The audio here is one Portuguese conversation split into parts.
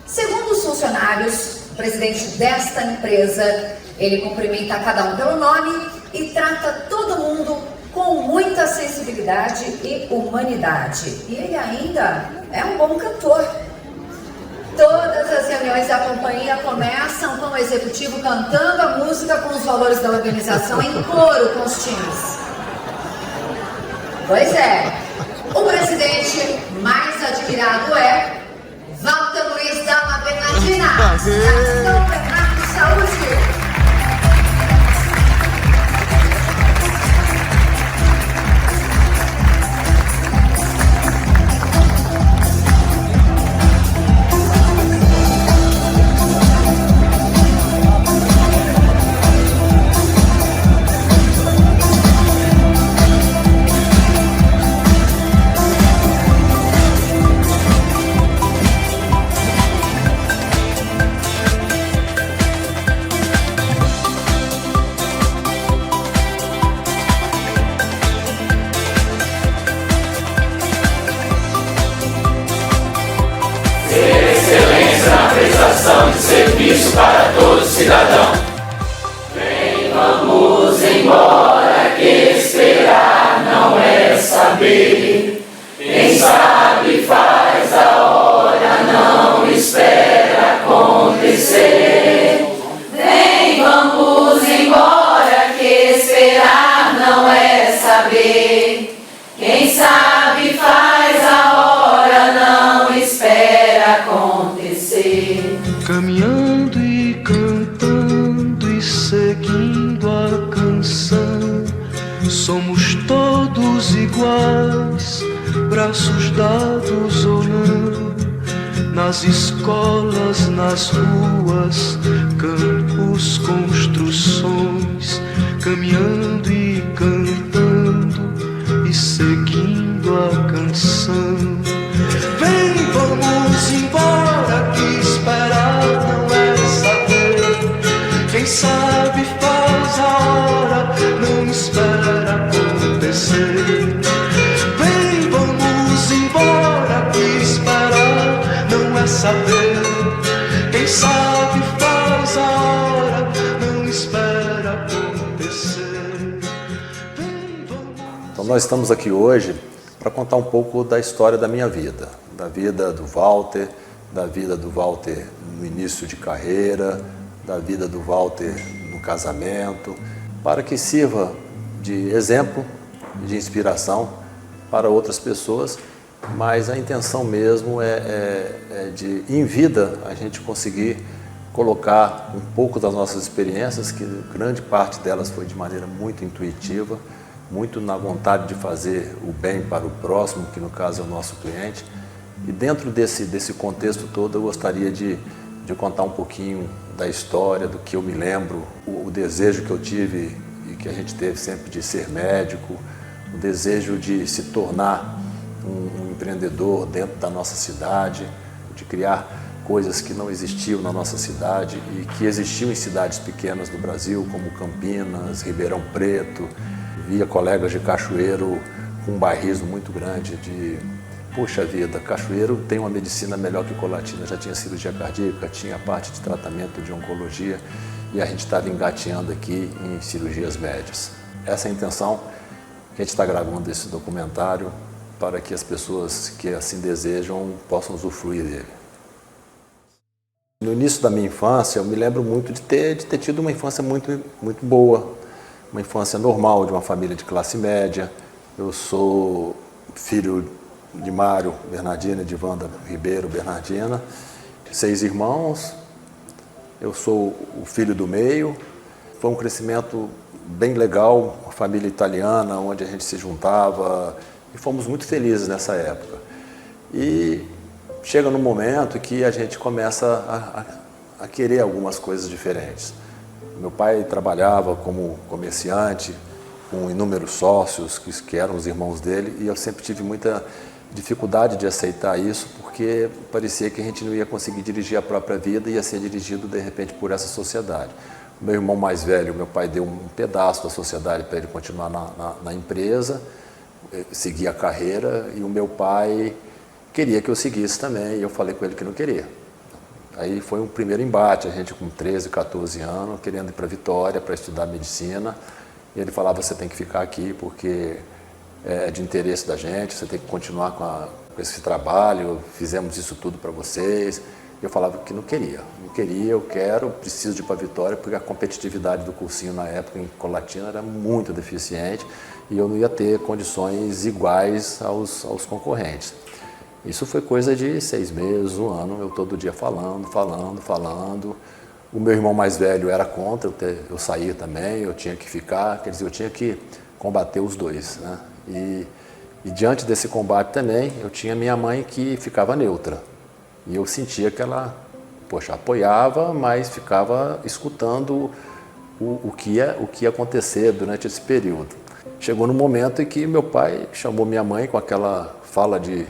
Segundo os funcionários, o presidente desta empresa, ele cumprimenta cada um pelo nome e trata todo mundo com muita sensibilidade e humanidade. E ele ainda é um bom cantor. Todas as reuniões da companhia começam com o executivo cantando a música com os valores da organização em coro com os times. Pois é, o presidente mais admirado é Walter Luiz Dama Bernardina, da São Bernardo Saúde. Prestação de serviço para todo cidadão. Vem, vamos embora, que esperar não é saber. Quem sabe faz a hora, não espera acontecer. Vem, vamos embora, que esperar não é saber. Quem sabe faz a hora, não espera acontecer. Caminhando e cantando e seguindo a canção, somos todos iguais, braços dados ou não, nas escolas, nas ruas, campos, construções, caminhando e cantando e seguindo a canção. Vem, vamos embora, que esperar não é saber. Quem sabe faz a hora, não espera acontecer. Vem, vamos embora, que esperar não é saber. Quem sabe faz a hora, não espera acontecer. Vem, vamos... Então nós estamos aqui hoje para contar um pouco da história da minha vida, da vida do Walter no início de carreira, da vida do Walter no casamento, para que sirva de exemplo, de inspiração para outras pessoas, mas a intenção mesmo é de, em vida, a gente conseguir colocar um pouco das nossas experiências, que grande parte delas foi de maneira muito intuitiva, muito na vontade de fazer o bem para o próximo, que no caso é o nosso cliente. E dentro desse contexto todo eu gostaria de contar um pouquinho da história, do que eu me lembro, o desejo que eu tive e que a gente teve sempre de ser médico, o desejo de se tornar um empreendedor dentro da nossa cidade, de criar coisas que não existiam na nossa cidade e que existiam em cidades pequenas do Brasil, como Campinas, Ribeirão Preto. Via colegas de Cachoeiro com um bairrismo muito grande de, puxa vida, Cachoeiro tem uma medicina melhor que Colatina, já tinha cirurgia cardíaca, tinha parte de tratamento de oncologia e a gente estava engateando aqui em cirurgias médias. Essa é a intenção que a gente está gravando esse documentário para que as pessoas que assim desejam possam usufruir dele. No início da minha infância, eu me lembro muito de ter tido uma infância muito boa, uma infância normal de uma família de classe média. Eu sou filho de Mário Bernardina e de Wanda Ribeiro Bernardina, 6 irmãos, eu sou o filho do meio. Foi um crescimento bem legal, uma família italiana, onde a gente se juntava e fomos muito felizes nessa época. E chega num momento que a gente começa a querer algumas coisas diferentes. Meu pai trabalhava como comerciante, com inúmeros sócios que eram os irmãos dele, e eu sempre tive muita dificuldade de aceitar isso, porque parecia que a gente não ia conseguir dirigir a própria vida, ia ser dirigido de repente por essa sociedade. O meu irmão mais velho, meu pai deu um pedaço da sociedade para ele continuar na empresa, seguir a carreira, e o meu pai queria que eu seguisse também, e eu falei com ele que não queria. Aí foi um primeiro embate, a gente com 13, 14 anos, querendo ir para Vitória para estudar medicina. E ele falava, você tem que ficar aqui porque é de interesse da gente, você tem que continuar com esse trabalho, fizemos isso tudo para vocês. Eu falava que não queria, eu quero, preciso de ir para Vitória, porque a competitividade do cursinho na época em Colatina era muito deficiente e eu não ia ter condições iguais aos concorrentes. Isso foi coisa de 6 meses, 1 ano, eu todo dia falando. O meu irmão mais velho era contra, eu saía também, eu tinha que ficar, quer dizer, eu tinha que combater os dois, né? E diante desse combate também, eu tinha minha mãe que ficava neutra. E eu sentia que ela, apoiava, mas ficava escutando o que ia acontecer durante esse período. Chegou no momento em que meu pai chamou minha mãe com aquela fala de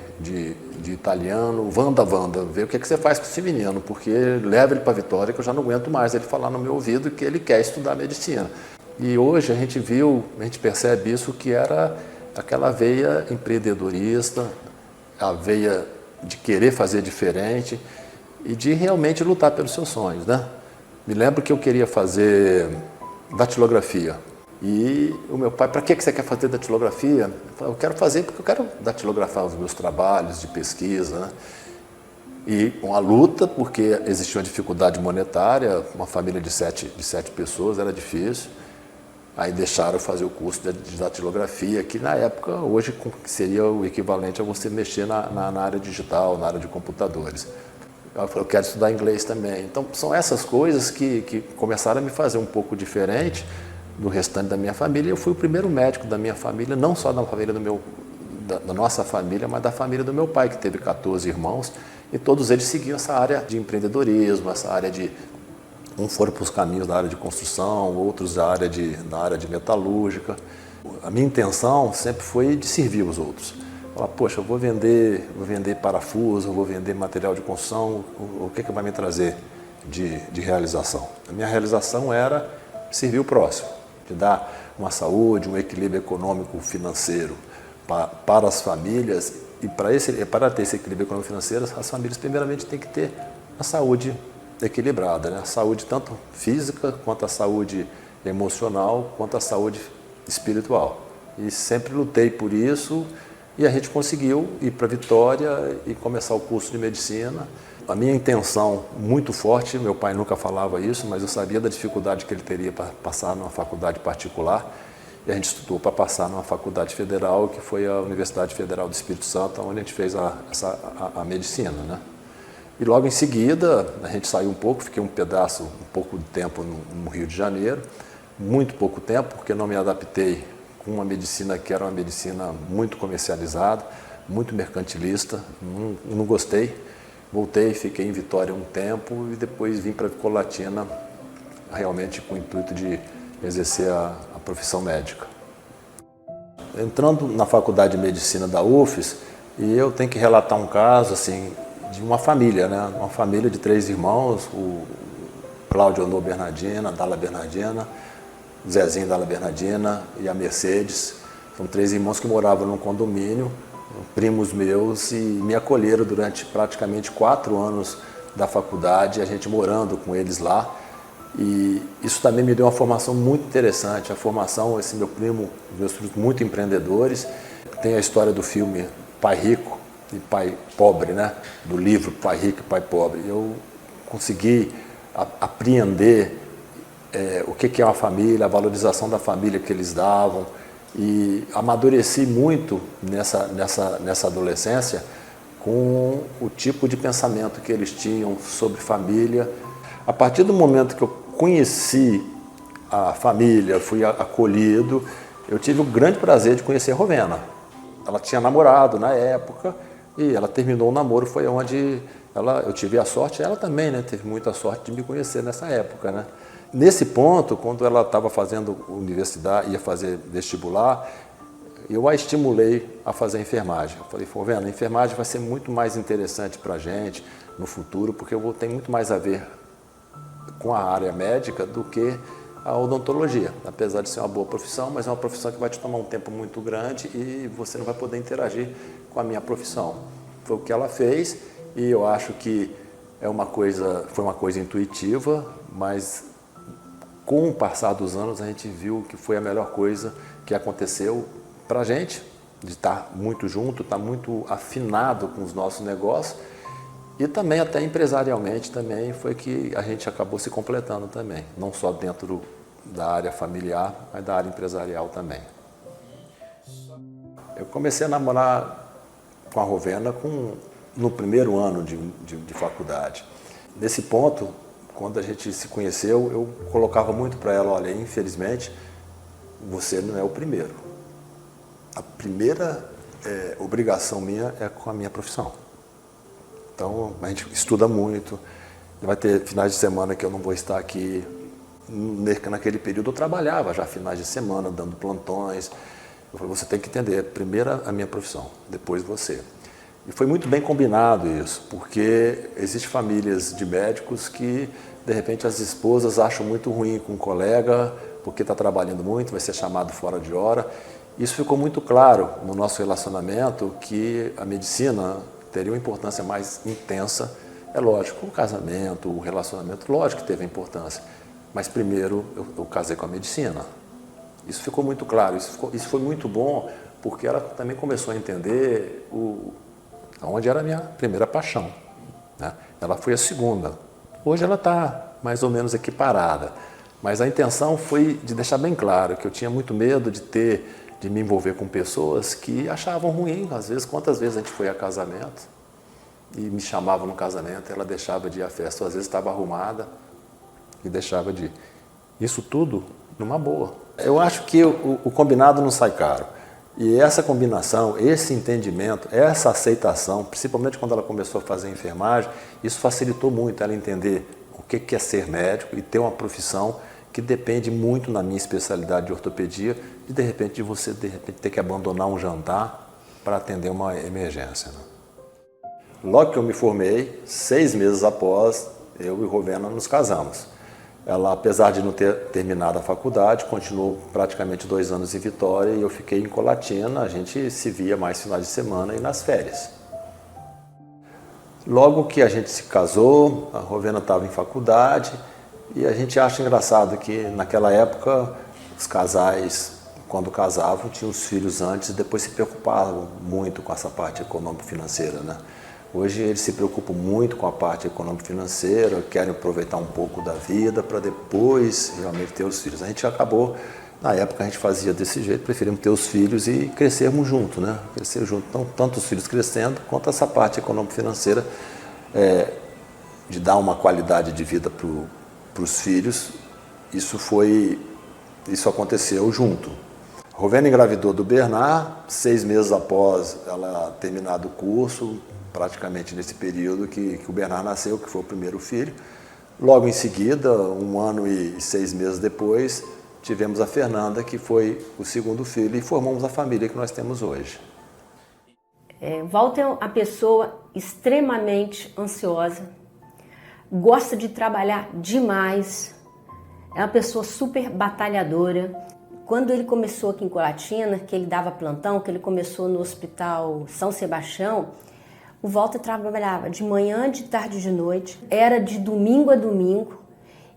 italiano, Wanda, vê o que você faz com esse menino, porque leva ele para Vitória que eu já não aguento mais ele falar no meu ouvido que ele quer estudar medicina. E hoje a gente percebe isso, que era aquela veia empreendedorista, a veia de querer fazer diferente e de realmente lutar pelos seus sonhos, né? Me lembro que eu queria fazer datilografia. E o meu pai, para que você quer fazer datilografia? Eu quero fazer porque eu quero datilografar os meus trabalhos de pesquisa, né? E uma luta, porque existia uma dificuldade monetária, uma família de sete pessoas, era difícil. Aí deixaram eu fazer o curso de datilografia, que na época, hoje seria o equivalente a você mexer na área digital, na área de computadores. Eu falei, eu quero estudar inglês também. Então, são essas coisas que começaram a me fazer um pouco diferente do restante da minha família. Eu fui o primeiro médico da minha família, não só da família da nossa família, mas da família do meu pai, que teve 14 irmãos, e todos eles seguiam essa área de empreendedorismo, essa área de... Uns foram para os caminhos da área de construção, outros da área de metalúrgica. A minha intenção sempre foi de servir os outros. Falar, poxa, eu vou vender parafuso, eu vou vender material de construção, o que vai me trazer de realização? A minha realização era servir o próximo, de dar uma saúde, um equilíbrio econômico financeiro para as famílias. E para ter esse equilíbrio econômico financeiro, as famílias primeiramente têm que ter a saúde equilibrada, né? A saúde tanto física, quanto a saúde emocional, quanto a saúde espiritual. E sempre lutei por isso e a gente conseguiu ir para Vitória e começar o curso de medicina. A minha intenção muito forte, meu pai nunca falava isso, mas eu sabia da dificuldade que ele teria para passar numa faculdade particular, e a gente estudou para passar numa faculdade federal, que foi a Universidade Federal do Espírito Santo, onde a gente fez a medicina, né? E logo em seguida, a gente saiu um pouco, fiquei um pouco de tempo no Rio de Janeiro, muito pouco tempo, porque não me adaptei com uma medicina que era uma medicina muito comercializada, muito mercantilista, não gostei. Voltei, fiquei em Vitória um tempo e depois vim para Colatina, realmente com o intuito de exercer a profissão médica. Entrando na Faculdade de Medicina da UFES, e eu tenho que relatar um caso assim, de uma família, né? Uma família de 3 irmãos, o Cláudio Honor Bernardina, Dalla Bernardina, o Zezinho Dalla Bernardina e a Mercedes. São 3 irmãos que moravam num condomínio, primos meus, e me acolheram durante praticamente 4 anos da faculdade, a gente morando com eles lá. E isso também me deu uma formação muito interessante, a formação, esse meu primo, meus primos muito empreendedores. Tem a história do filme Pai Rico e Pai Pobre, né? Do livro Pai Rico e Pai Pobre. Eu consegui apreender o que é uma família, a valorização da família que eles davam, e amadureci muito nessa adolescência com o tipo de pensamento que eles tinham sobre família. A partir do momento que eu conheci a família, fui acolhido, eu tive o grande prazer de conhecer a Rovena. Ela tinha namorado na época e ela terminou o namoro, foi onde eu tive a sorte, ela também, né, teve muita sorte de me conhecer nessa época, né. Nesse ponto, quando ela estava fazendo universidade, ia fazer vestibular, eu a estimulei a fazer enfermagem. Eu falei, Rovena, a enfermagem vai ser muito mais interessante para a gente no futuro, porque eu vou ter muito mais a ver com a área médica do que a odontologia, apesar de ser uma boa profissão, mas é uma profissão que vai te tomar um tempo muito grande e você não vai poder interagir com a minha profissão. Foi o que ela fez e eu acho que foi uma coisa intuitiva, mas com o passar dos anos a gente viu que foi a melhor coisa que aconteceu para a gente, de estar muito junto, estar muito afinado com os nossos negócios e também até empresarialmente também foi que a gente acabou se completando também, não só dentro da área familiar, mas da área empresarial também. Eu comecei a namorar com a Rovena no primeiro ano de faculdade. Nesse ponto, quando a gente se conheceu, eu colocava muito para ela, olha, infelizmente, você não é o primeiro. A primeira obrigação minha é com a minha profissão. Então, a gente estuda muito, vai ter finais de semana que eu não vou estar aqui. Naquele período eu trabalhava já finais de semana, dando plantões. Eu falei, você tem que entender, primeiro a minha profissão, depois você. E foi muito bem combinado isso, porque existem famílias de médicos que, de repente, as esposas acham muito ruim com um colega, porque está trabalhando muito, vai ser chamado fora de hora. Isso ficou muito claro no nosso relacionamento, que a medicina teria uma importância mais intensa. É lógico, o casamento, o relacionamento, lógico que teve importância, mas primeiro eu casei com a medicina. Isso ficou muito claro, isso foi muito bom, porque ela também começou a entender onde era a minha primeira paixão, né? Ela foi a segunda. Hoje ela está mais ou menos equiparada, mas a intenção foi de deixar bem claro que eu tinha muito medo de me envolver com pessoas que achavam ruim. Às vezes, quantas vezes a gente foi a casamento e me chamavam no casamento, ela deixava de ir à festa, ou às vezes estava arrumada e deixava de ir. Isso tudo numa boa. Eu acho que o combinado não sai caro. E essa combinação, esse entendimento, essa aceitação, principalmente quando ela começou a fazer enfermagem, isso facilitou muito ela entender o que é ser médico e ter uma profissão que depende muito, na minha especialidade de ortopedia, de repente você ter que abandonar um jantar para atender uma emergência, né? Logo que eu me formei, 6 meses após, eu e Rovena nos casamos. Ela, apesar de não ter terminado a faculdade, continuou praticamente 2 anos em Vitória e eu fiquei em Colatina. A gente se via mais finais de semana e nas férias. Logo que a gente se casou, a Rovena estava em faculdade e a gente acha engraçado que naquela época os casais, quando casavam, tinham os filhos antes e depois se preocupavam muito com essa parte econômico-financeira, né? Hoje eles se preocupam muito com a parte econômico-financeira, querem aproveitar um pouco da vida para depois realmente ter os filhos. A gente acabou, na época a gente fazia desse jeito, preferimos ter os filhos e crescermos juntos, né? Crescer junto, então, tanto os filhos crescendo, quanto essa parte econômico-financeira de dar uma qualidade de vida para os filhos. Isso aconteceu junto. Rovena engravidou do Bernard, 6 meses após ela terminar o curso, praticamente nesse período que o Bernard nasceu, que foi o primeiro filho. Logo em seguida, 1 ano e 6 meses depois, tivemos a Fernanda, que foi o segundo filho, e formamos a família que nós temos hoje. Walter é uma pessoa extremamente ansiosa, gosta de trabalhar demais, é uma pessoa super batalhadora. Quando ele começou aqui em Colatina, que ele dava plantão, que ele começou no Hospital São Sebastião, o Walter trabalhava de manhã, de tarde e de noite, era de domingo a domingo.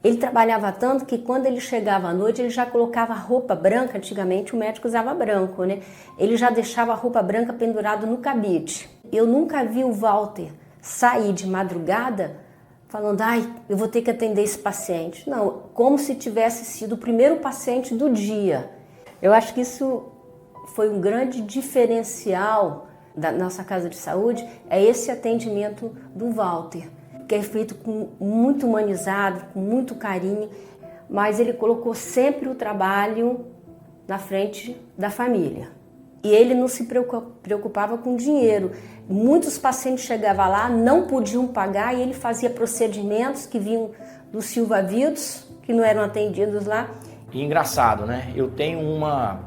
Ele trabalhava tanto que quando ele chegava à noite, ele já colocava roupa branca. Antigamente o médico usava branco, né? Ele já deixava a roupa branca pendurada no cabide. Eu nunca vi o Walter sair de madrugada falando, eu vou ter que atender esse paciente. Não, como se tivesse sido o primeiro paciente do dia. Eu acho que isso foi um grande diferencial da nossa casa de saúde, é esse atendimento do Walter, que é feito com muito humanizado, com muito carinho, mas ele colocou sempre o trabalho na frente da família. E ele não se preocupava com dinheiro. Muitos pacientes chegavam lá, não podiam pagar, e ele fazia procedimentos que vinham dos Silva-Vidos, que não eram atendidos lá. E engraçado, né? Eu tenho uma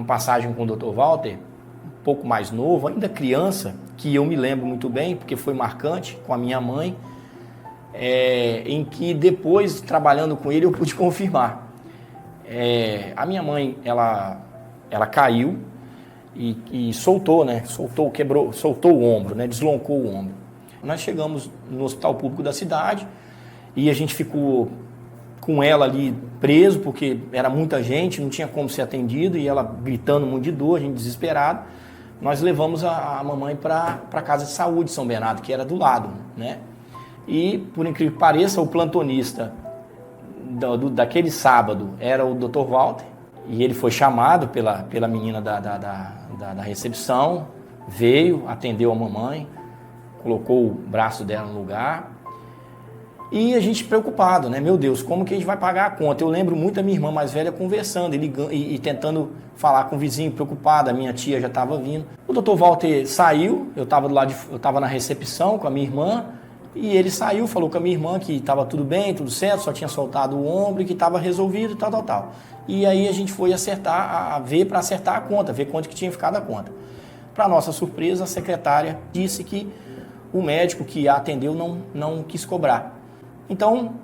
passagem com o Dr. Walter, um pouco mais novo, ainda criança, que eu me lembro muito bem, porque foi marcante, com a minha mãe, em que depois, trabalhando com ele, eu pude confirmar. A minha mãe, ela caiu e soltou, né? Soltou o ombro, né? Deslocou o ombro. Nós chegamos no hospital público da cidade e a gente ficou com ela ali preso, porque era muita gente, não tinha como ser atendido, e ela gritando muito de dor, a gente desesperado. Nós levamos a mamãe para a casa de saúde de São Bernardo, que era do lado, né? E, por incrível que pareça, o plantonista daquele sábado era o Dr. Walter, e ele foi chamado pela menina da recepção, veio, atendeu a mamãe, colocou o braço dela no lugar, e a gente preocupado, né? Meu Deus, como que a gente vai pagar a conta? Eu lembro muito da minha irmã mais velha conversando e tentando falar com o vizinho, preocupada, a minha tia já estava vindo. O Dr. Walter saiu, eu estava na recepção com a minha irmã, e ele saiu, falou com a minha irmã que estava tudo bem, tudo certo, só tinha soltado o ombro e que estava resolvido, tal. E aí a gente foi ver para acertar a conta, ver quanto que tinha ficado a conta. Para nossa surpresa, a secretária disse que o médico que a atendeu não quis cobrar. Então,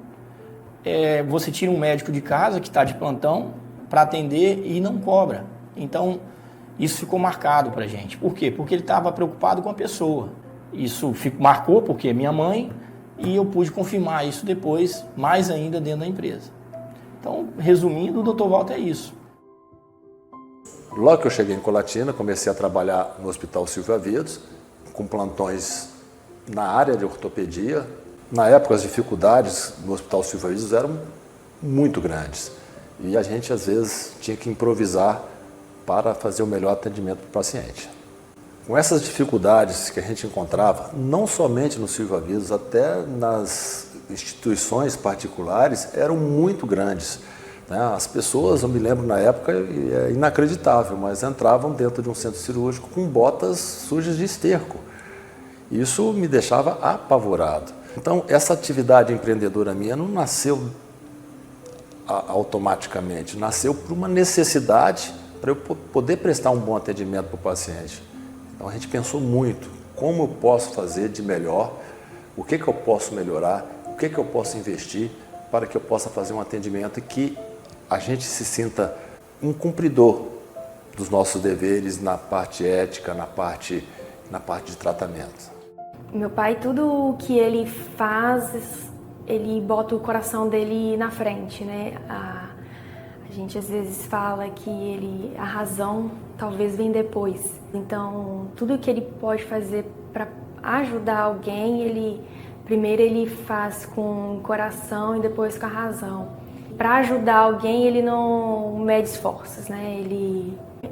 você tira um médico de casa que está de plantão para atender e não cobra. Então, isso ficou marcado para a gente. Por quê? Porque ele estava preocupado com a pessoa. Isso marcou porque é minha mãe, e eu pude confirmar isso depois, mais ainda dentro da empresa. Então, resumindo, o Dr. Walter é isso. Logo que eu cheguei em Colatina, comecei a trabalhar no Hospital Silvio Avedos, com plantões na área de ortopedia. Na época, as dificuldades no Hospital Silvio Avedos eram muito grandes. E a gente, às vezes, tinha que improvisar para fazer o melhor atendimento para o paciente. Com essas dificuldades que a gente encontrava, não somente no Silvio Avedos, até nas instituições particulares, eram muito grandes. As pessoas, eu me lembro na época, é inacreditável, mas entravam dentro de um centro cirúrgico com botas sujas de esterco. Isso me deixava apavorado. Então, essa atividade empreendedora minha não nasceu automaticamente, nasceu por uma necessidade para eu poder prestar um bom atendimento para o paciente. Então, a gente pensou muito, como eu posso fazer de melhor, o que eu posso melhorar, o que eu posso investir para que eu possa fazer um atendimento e que a gente se sinta um cumpridor dos nossos deveres na parte ética, na parte de tratamento. Meu pai, tudo o que ele faz, ele bota o coração dele na frente, né? A gente às vezes fala que a razão talvez vem depois. Então, tudo que ele pode fazer para ajudar alguém, primeiro ele faz com o coração e depois com a razão. Para ajudar alguém, ele não mede esforços, né?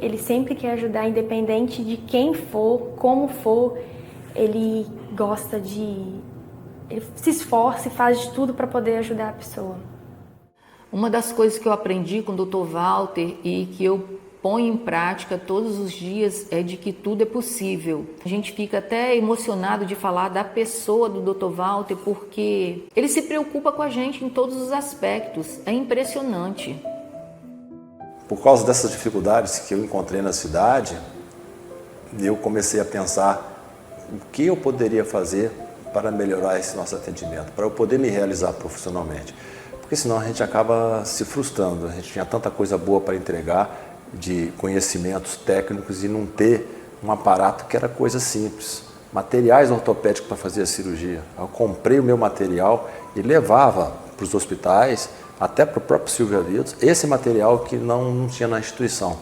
Ele sempre quer ajudar, independente de quem for, como for. Ele se esforça e faz de tudo para poder ajudar a pessoa. Uma das coisas que eu aprendi com o Dr. Walter e que eu ponho em prática todos os dias é de que tudo é possível. A gente fica até emocionado de falar da pessoa do Dr. Walter, porque ele se preocupa com a gente em todos os aspectos. É impressionante. Por causa dessas dificuldades que eu encontrei na cidade, eu comecei a pensar o que eu poderia fazer para melhorar esse nosso atendimento, para eu poder me realizar profissionalmente. Porque senão a gente acaba se frustrando, a gente tinha tanta coisa boa para entregar, de conhecimentos técnicos, e não ter um aparato que era coisa simples. Materiais ortopédicos para fazer a cirurgia. Eu comprei o meu material e levava para os hospitais, até para o próprio Silvio Avedos, esse material que não tinha na instituição.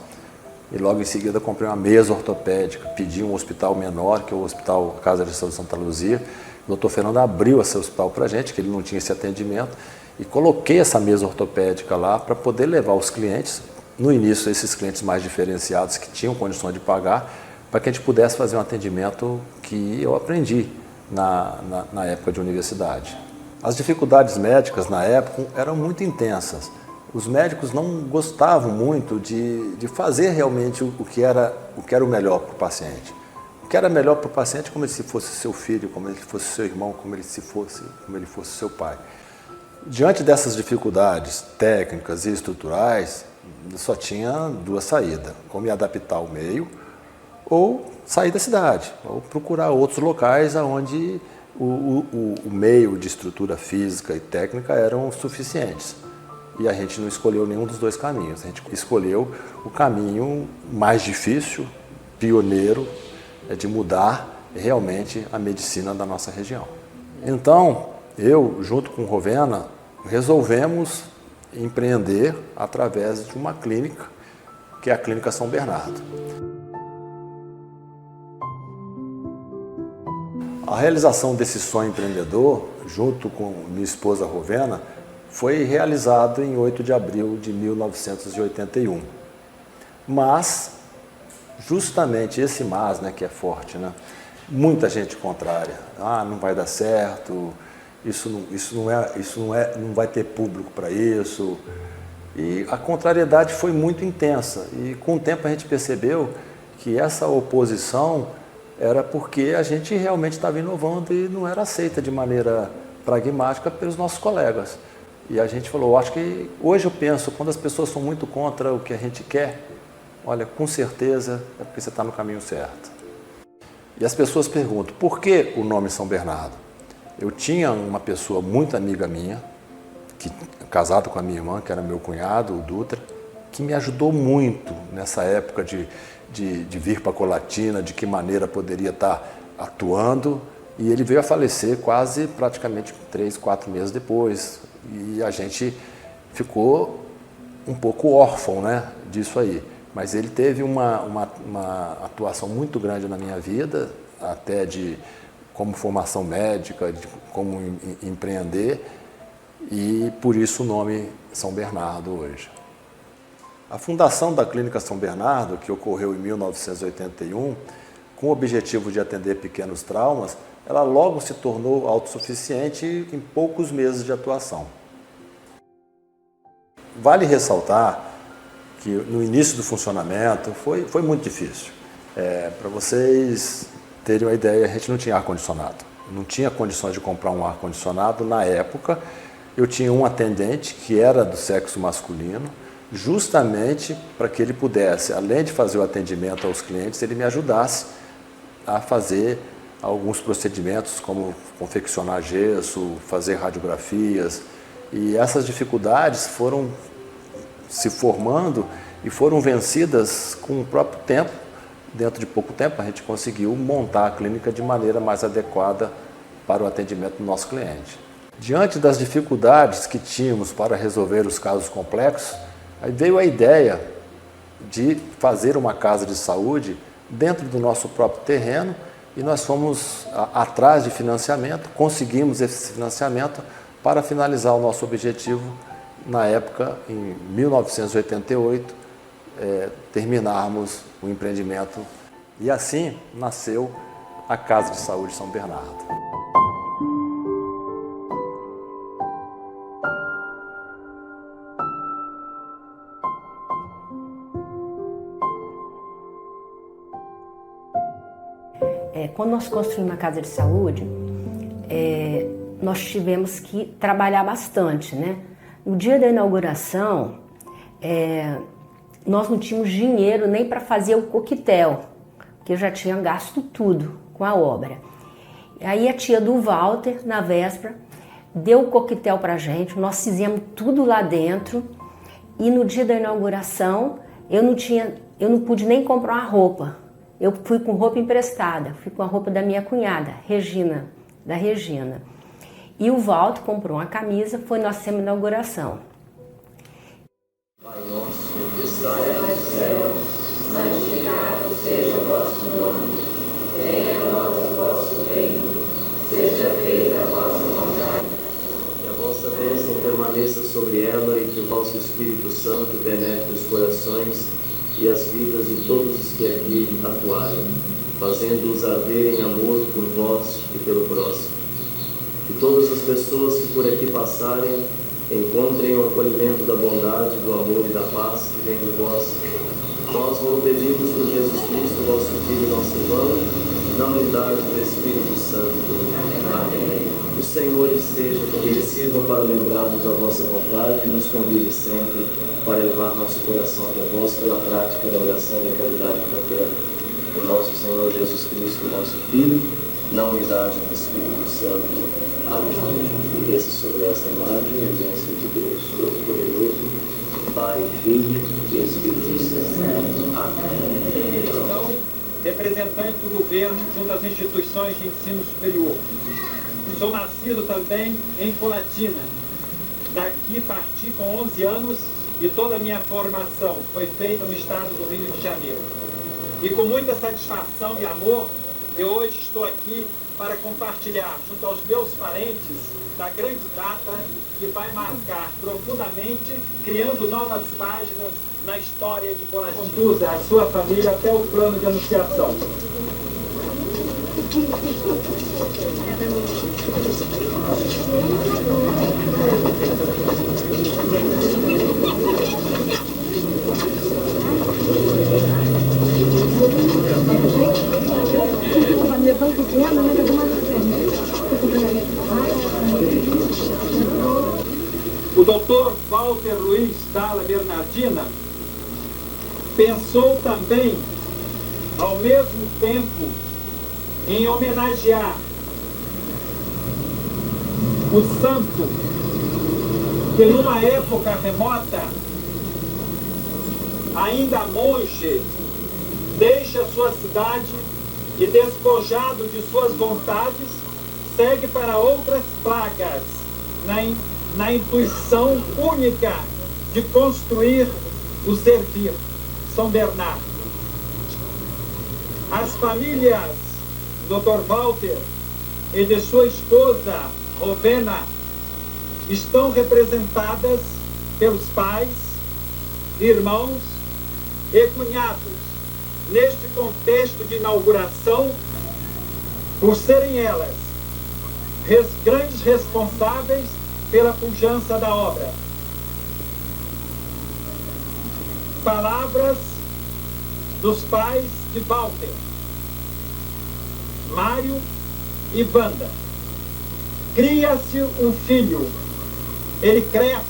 E logo em seguida comprei uma mesa ortopédica, pedi um hospital menor, que é o Hospital Casa de Saúde Santa Luzia. O Dr. Fernando abriu esse hospital para a gente, que ele não tinha esse atendimento, e coloquei essa mesa ortopédica lá para poder levar os clientes, no início esses clientes mais diferenciados que tinham condições de pagar, para que a gente pudesse fazer um atendimento que eu aprendi na época de universidade. As dificuldades médicas na época eram muito intensas. Os médicos não gostavam muito de fazer realmente o que era o melhor para o paciente. O que era melhor para o paciente como se fosse seu filho, como ele fosse seu irmão, como ele fosse seu pai. Diante dessas dificuldades técnicas e estruturais, só tinha duas saídas: ou me adaptar ao meio, ou sair da cidade, ou procurar outros locais onde o meio de estrutura física e técnica eram suficientes. E a gente não escolheu nenhum dos dois caminhos, a gente escolheu o caminho mais difícil, pioneiro, de mudar realmente a medicina da nossa região. Então, eu, junto com o Rovena, resolvemos empreender através de uma clínica, que é a Clínica São Bernardo. A realização desse sonho empreendedor, junto com minha esposa Rovena, foi realizado em 8 de abril de 1981. Mas, justamente esse mas, né, que é forte, né? Muita gente contrária. Ah, não vai dar certo, não vai ter público para isso. E a contrariedade foi muito intensa. E com o tempo a gente percebeu que essa oposição era porque a gente realmente estava inovando e não era aceita de maneira pragmática pelos nossos colegas. E a gente falou, acho que hoje eu penso, quando as pessoas são muito contra o que a gente quer, olha, com certeza é porque você está no caminho certo. E as pessoas perguntam, por que o nome São Bernardo? Eu tinha uma pessoa muito amiga minha, casado com a minha irmã, que era meu cunhado, o Dutra, que me ajudou muito nessa época de vir para a Colatina, de que maneira poderia estar atuando. E ele veio a falecer praticamente 3, 4 meses depois. E a gente ficou um pouco órfão, né, disso aí. Mas ele teve uma atuação muito grande na minha vida, até como formação médica, de como empreender, e por isso o nome São Bernardo hoje. A fundação da Clínica São Bernardo, que ocorreu em 1981, com o objetivo de atender pequenos traumas, ela logo se tornou autossuficiente em poucos meses de atuação. Vale ressaltar que no início do funcionamento foi muito difícil. Para vocês terem uma ideia, a gente não tinha ar-condicionado. Não tinha condições de comprar um ar-condicionado na época. Eu tinha um atendente que era do sexo masculino, justamente para que ele pudesse, além de fazer o atendimento aos clientes, ele me ajudasse a fazer alguns procedimentos, como confeccionar gesso, fazer radiografias. E essas dificuldades foram se formando e foram vencidas com o próprio tempo. Dentro de pouco tempo, a gente conseguiu montar a clínica de maneira mais adequada para o atendimento do nosso cliente. Diante das dificuldades que tínhamos para resolver os casos complexos, aí veio a ideia de fazer uma casa de saúde dentro do nosso próprio terreno e nós fomos atrás de financiamento, conseguimos esse financiamento para finalizar o nosso objetivo na época, em 1988, terminarmos o empreendimento e assim nasceu a Casa de Saúde São Bernardo. Quando nós construímos uma casa de saúde, nós tivemos que trabalhar bastante, né? No dia da inauguração, nós não tínhamos dinheiro nem para fazer o coquetel, porque eu já tinha gasto tudo com a obra. Aí a tia do Walter, na véspera, deu o coquetel para a gente, nós fizemos tudo lá dentro e no dia da inauguração eu não pude nem comprar uma roupa. Eu fui com roupa emprestada, fui com a roupa da minha cunhada, da Regina. E o Walter comprou uma camisa, foi nossa inauguração. Pai nosso que estais no céu, santificado seja o vosso nome. Venha a nós o vosso reino, seja feita a vossa vontade. Que a vossa bênção permaneça sobre ela e que o vosso Espírito Santo penetre os corações e as vidas de todos os que aqui atuarem, fazendo-os arder em amor por vós e pelo próximo. Que todas as pessoas que por aqui passarem encontrem o acolhimento da bondade, do amor e da paz que vem de vós. Nós vos pedimos por Jesus Cristo, vosso Filho e nosso irmão, na unidade do Espírito Santo. Amém. O Senhor esteja com que sirva para lembrarmos a vossa vontade e nos convide sempre para elevar nosso coração até vós pela prática da oração e da caridade fraterna. O nosso Senhor Jesus Cristo, nosso Filho, na unidade do Espírito Santo. Amém. E desça sobre esta imagem a bênção de Deus Todo-Poderoso, Pai, Filho e Espírito Santo. Amém. representante do governo junto às instituições de ensino superior. Sou nascido também em Colatina. Daqui parti com 11 anos e toda a minha formação foi feita no estado do Rio de Janeiro. E com muita satisfação e amor, eu hoje estou aqui para compartilhar junto aos meus parentes da grande data que vai marcar profundamente, criando novas páginas na história de Colatina. Conduza a sua família até o plano de anunciação. O Dr. Walter Luiz Dalla Bernardina pensou também, ao mesmo tempo, em homenagear o santo que numa época remota, ainda monge, deixa sua cidade e, despojado de suas vontades, segue para outras pragas, na intuição única de construir o servir. São Bernardo. As famílias Dr. Walter e de sua esposa Rovena estão representadas pelos pais, irmãos e cunhados neste contexto de inauguração, por serem elas grandes responsáveis pela pujança da obra. Palavras dos pais de Walter, Mário e Wanda. Cria-se um filho, ele cresce,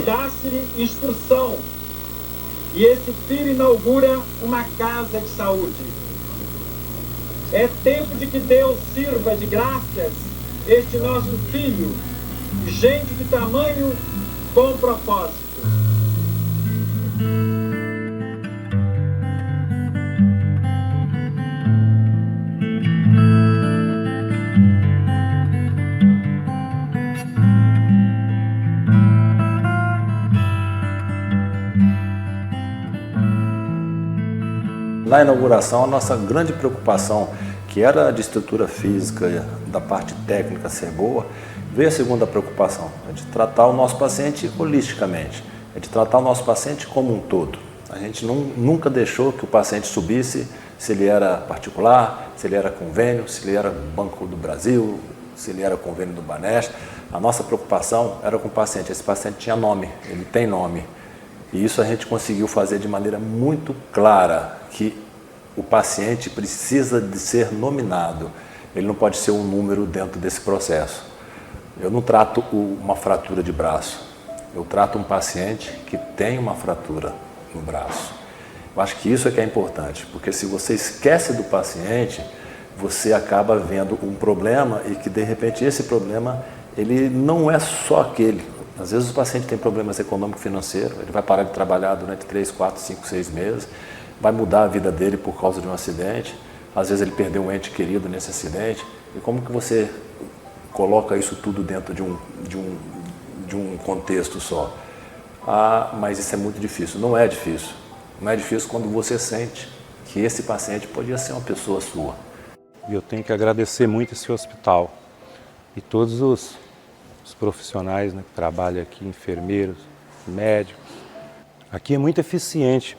dá-se-lhe instrução, e esse filho inaugura uma casa de saúde. É tempo de que Deus sirva de graças este nosso filho, gente de tamanho bom propósito. Na inauguração, a nossa grande preocupação, que era de estrutura física, da parte técnica ser boa, veio a segunda preocupação, é de tratar o nosso paciente holisticamente, é de tratar o nosso paciente como um todo. A gente nunca deixou que o paciente subisse se ele era particular, se ele era convênio, se ele era Banco do Brasil, se ele era convênio do Banespa. A nossa preocupação era com o paciente. Esse paciente tinha nome, ele tem nome. E isso a gente conseguiu fazer de maneira muito clara, que o paciente precisa de ser nominado. Ele não pode ser um número dentro desse processo. Eu não trato uma fratura de braço. Eu trato um paciente que tem uma fratura no braço. Eu acho que isso é que é importante, porque se você esquece do paciente, você acaba vendo um problema e que, de repente, esse problema ele não é só aquele. Às vezes o paciente tem problemas econômico-financeiros, ele vai parar de trabalhar durante 3, 4, 5, 6 meses, vai mudar a vida dele por causa de um acidente, às vezes ele perdeu um ente querido nesse acidente. E como que você coloca isso tudo dentro de um contexto só? Ah, mas isso é muito difícil. Não é difícil. Não é difícil quando você sente que esse paciente podia ser uma pessoa sua. E eu tenho que agradecer muito esse hospital e todos os profissionais, né, que trabalham aqui, enfermeiros, médicos. Aqui é muito eficiente.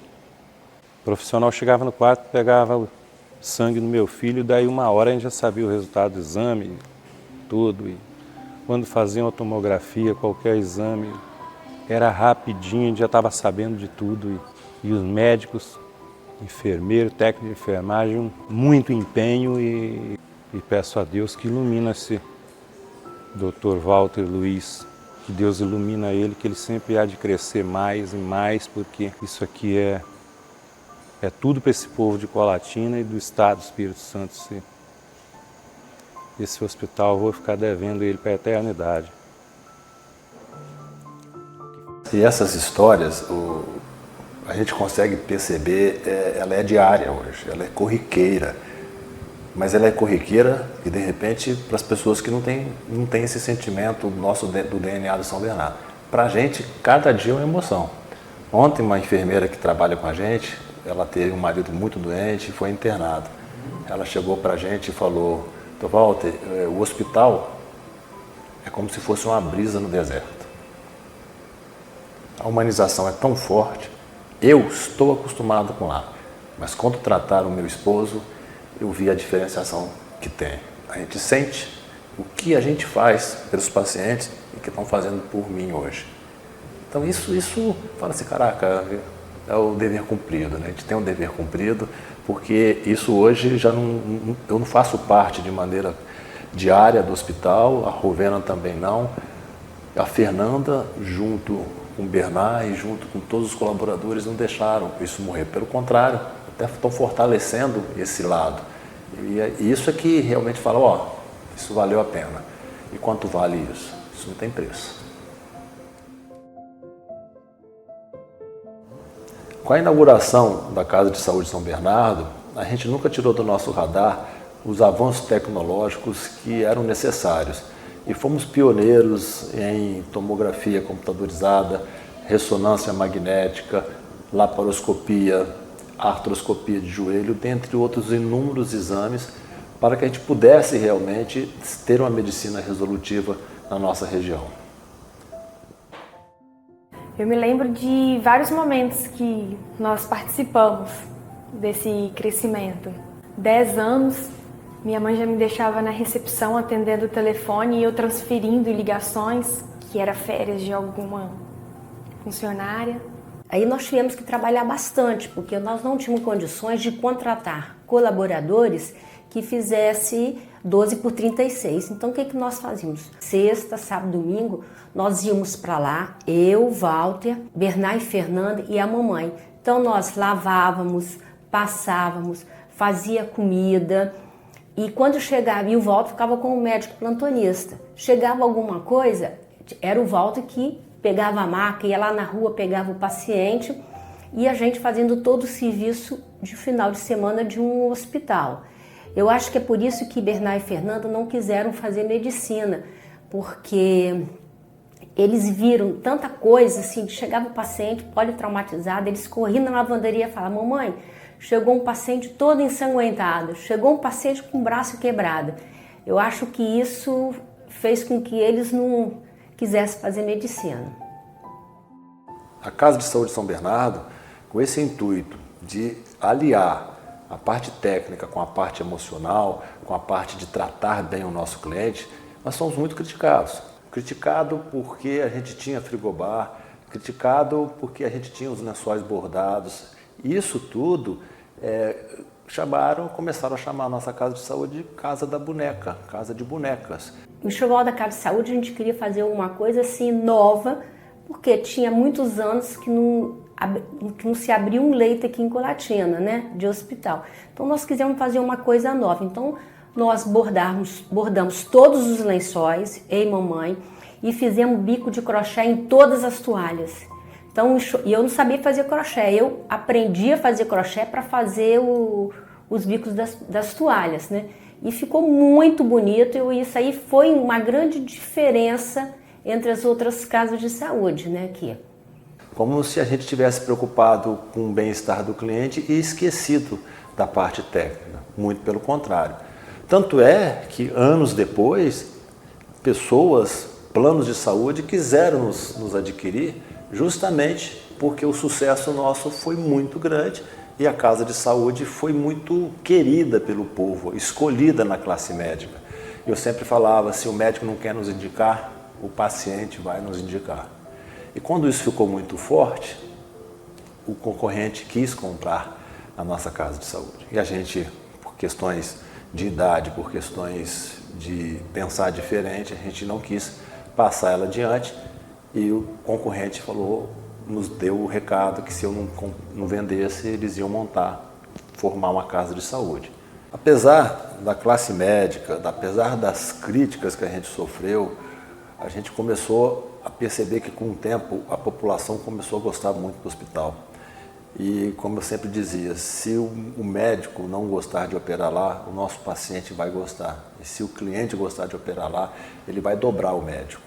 O profissional chegava no quarto, pegava o sangue do meu filho, daí 1 hora a gente já sabia o resultado do exame, tudo. E quando faziam a tomografia, qualquer exame, era rapidinho, a gente já estava sabendo de tudo. E os médicos, enfermeiro, técnico de enfermagem, muito empenho e peço a Deus que ilumine esse Dr. Walter Luiz, que Deus ilumina ele, que ele sempre há de crescer mais e mais, porque isso aqui é tudo para esse povo de Colatina e do estado do Espírito Santo. Esse hospital eu vou ficar devendo ele para a eternidade. E essas histórias, a gente consegue perceber, ela é diária hoje, ela é corriqueira. Mas ela é corriqueira e, de repente, para as pessoas que não têm esse sentimento nosso do DNA do São Bernardo. Para a gente, cada dia é uma emoção. Ontem, uma enfermeira que trabalha com a gente, ela teve um marido muito doente e foi internado. Ela chegou para a gente e falou: Dr. Walter, o hospital é como se fosse uma brisa no deserto. A humanização é tão forte, eu estou acostumado com lá, mas quando trataram o meu esposo, eu vi a diferenciação que tem. A gente sente o que a gente faz pelos pacientes e que estão fazendo por mim hoje. Então isso fala assim, caraca, é o dever cumprido, né? A gente tem um dever cumprido, porque isso hoje eu não faço parte de maneira diária do hospital, a Rovena também não, a Fernanda junto com o Bernard e junto com todos os colaboradores não deixaram isso morrer, pelo contrário, até estão fortalecendo esse lado. E isso é que realmente fala, ó, isso valeu a pena. E quanto vale isso? Isso não tem preço. Com a inauguração da Casa de Saúde São Bernardo, a gente nunca tirou do nosso radar os avanços tecnológicos que eram necessários. E fomos pioneiros em tomografia computadorizada, ressonância magnética, laparoscopia, artroscopia de joelho, dentre outros inúmeros exames, para que a gente pudesse realmente ter uma medicina resolutiva na nossa região. Eu me lembro de vários momentos que nós participamos desse crescimento. 10 anos, minha mãe já me deixava na recepção atendendo o telefone e eu transferindo ligações, que era férias de alguma funcionária. Aí nós tivemos que trabalhar bastante, porque nós não tínhamos condições de contratar colaboradores que fizesse 12 por 36. Então o que nós fazíamos? Sexta, sábado, domingo, nós íamos para lá, eu, Walter, Bernard e Fernanda e a mamãe. Então nós lavávamos, passávamos, fazia comida e quando chegava, e o Walter ficava com o médico plantonista. Chegava alguma coisa, era o Walter que pegava a maca, ia lá na rua, pegava o paciente e a gente fazendo todo o serviço de final de semana de um hospital. Eu acho que é por isso que Bernard e Fernanda não quiseram fazer medicina, porque eles viram tanta coisa, assim, chegava o paciente politraumatizado, eles corriam na lavanderia e falavam, mamãe, chegou um paciente todo ensanguentado, chegou um paciente com o braço quebrado. Eu acho que isso fez com que eles não quisessem fazer medicina. A Casa de Saúde São Bernardo, com esse intuito de aliar a parte técnica com a parte emocional, com a parte de tratar bem o nosso cliente, nós somos muito criticados. Criticado porque a gente tinha frigobar, criticado porque a gente tinha os lençóis bordados. Isso tudo começaram a chamar a nossa casa de saúde de Casa da Boneca, Casa de Bonecas. No enxoval da Casa de Saúde a gente queria fazer uma coisa assim nova, porque tinha muitos anos que não se abria um leito aqui em Colatina, né, de hospital. Então nós quisemos fazer uma coisa nova. Então nós bordamos todos os lençóis, eu e mamãe, e fizemos bico de crochê em todas as toalhas. Então, e eu não sabia fazer crochê, eu aprendi a fazer crochê para fazer os bicos das toalhas, né? E ficou muito bonito e isso aí foi uma grande diferença entre as outras casas de saúde, né, aqui. Como se a gente tivesse preocupado com o bem-estar do cliente e esquecido da parte técnica, muito pelo contrário. Tanto é que anos depois, planos de saúde quiseram nos adquirir justamente porque o sucesso nosso foi muito grande e a Casa de Saúde foi muito querida pelo povo, escolhida na classe médica. Eu sempre falava, se o médico não quer nos indicar, o paciente vai nos indicar. E quando isso ficou muito forte, o concorrente quis comprar a nossa Casa de Saúde. E a gente, por questões de idade, por questões de pensar diferente, a gente não quis passar ela adiante e o concorrente nos deu o recado que se eu não vendesse, eles iam formar uma casa de saúde. Apesar da classe médica, apesar das críticas que a gente sofreu, a gente começou a perceber que com o tempo a população começou a gostar muito do hospital. E como eu sempre dizia, se o médico não gostar de operar lá, o nosso paciente vai gostar. E se o cliente gostar de operar lá, ele vai dobrar o médico.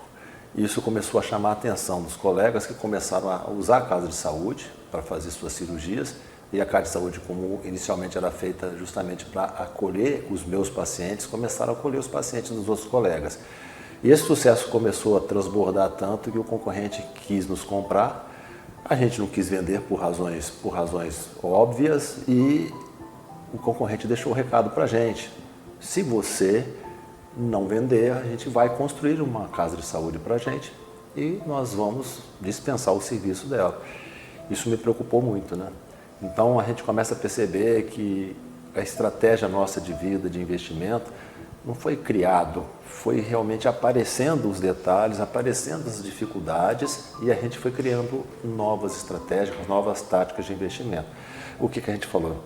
Isso começou a chamar a atenção dos colegas que começaram a usar a casa de saúde para fazer suas cirurgias. E a casa de saúde, como inicialmente era feita justamente para acolher os meus pacientes, começaram a acolher os pacientes dos outros colegas. E esse sucesso começou a transbordar tanto que o concorrente quis nos comprar. A gente não quis vender por razões óbvias e o concorrente deixou o recado para a gente. Se você não vender, a gente vai construir uma casa de saúde para a gente e nós vamos dispensar o serviço dela. Isso me preocupou muito, né? Então a gente começa a perceber que a estratégia nossa de vida, de investimento, não foi criado, foi realmente aparecendo os detalhes, aparecendo as dificuldades e a gente foi criando novas estratégias, novas táticas de investimento. O que a gente falou?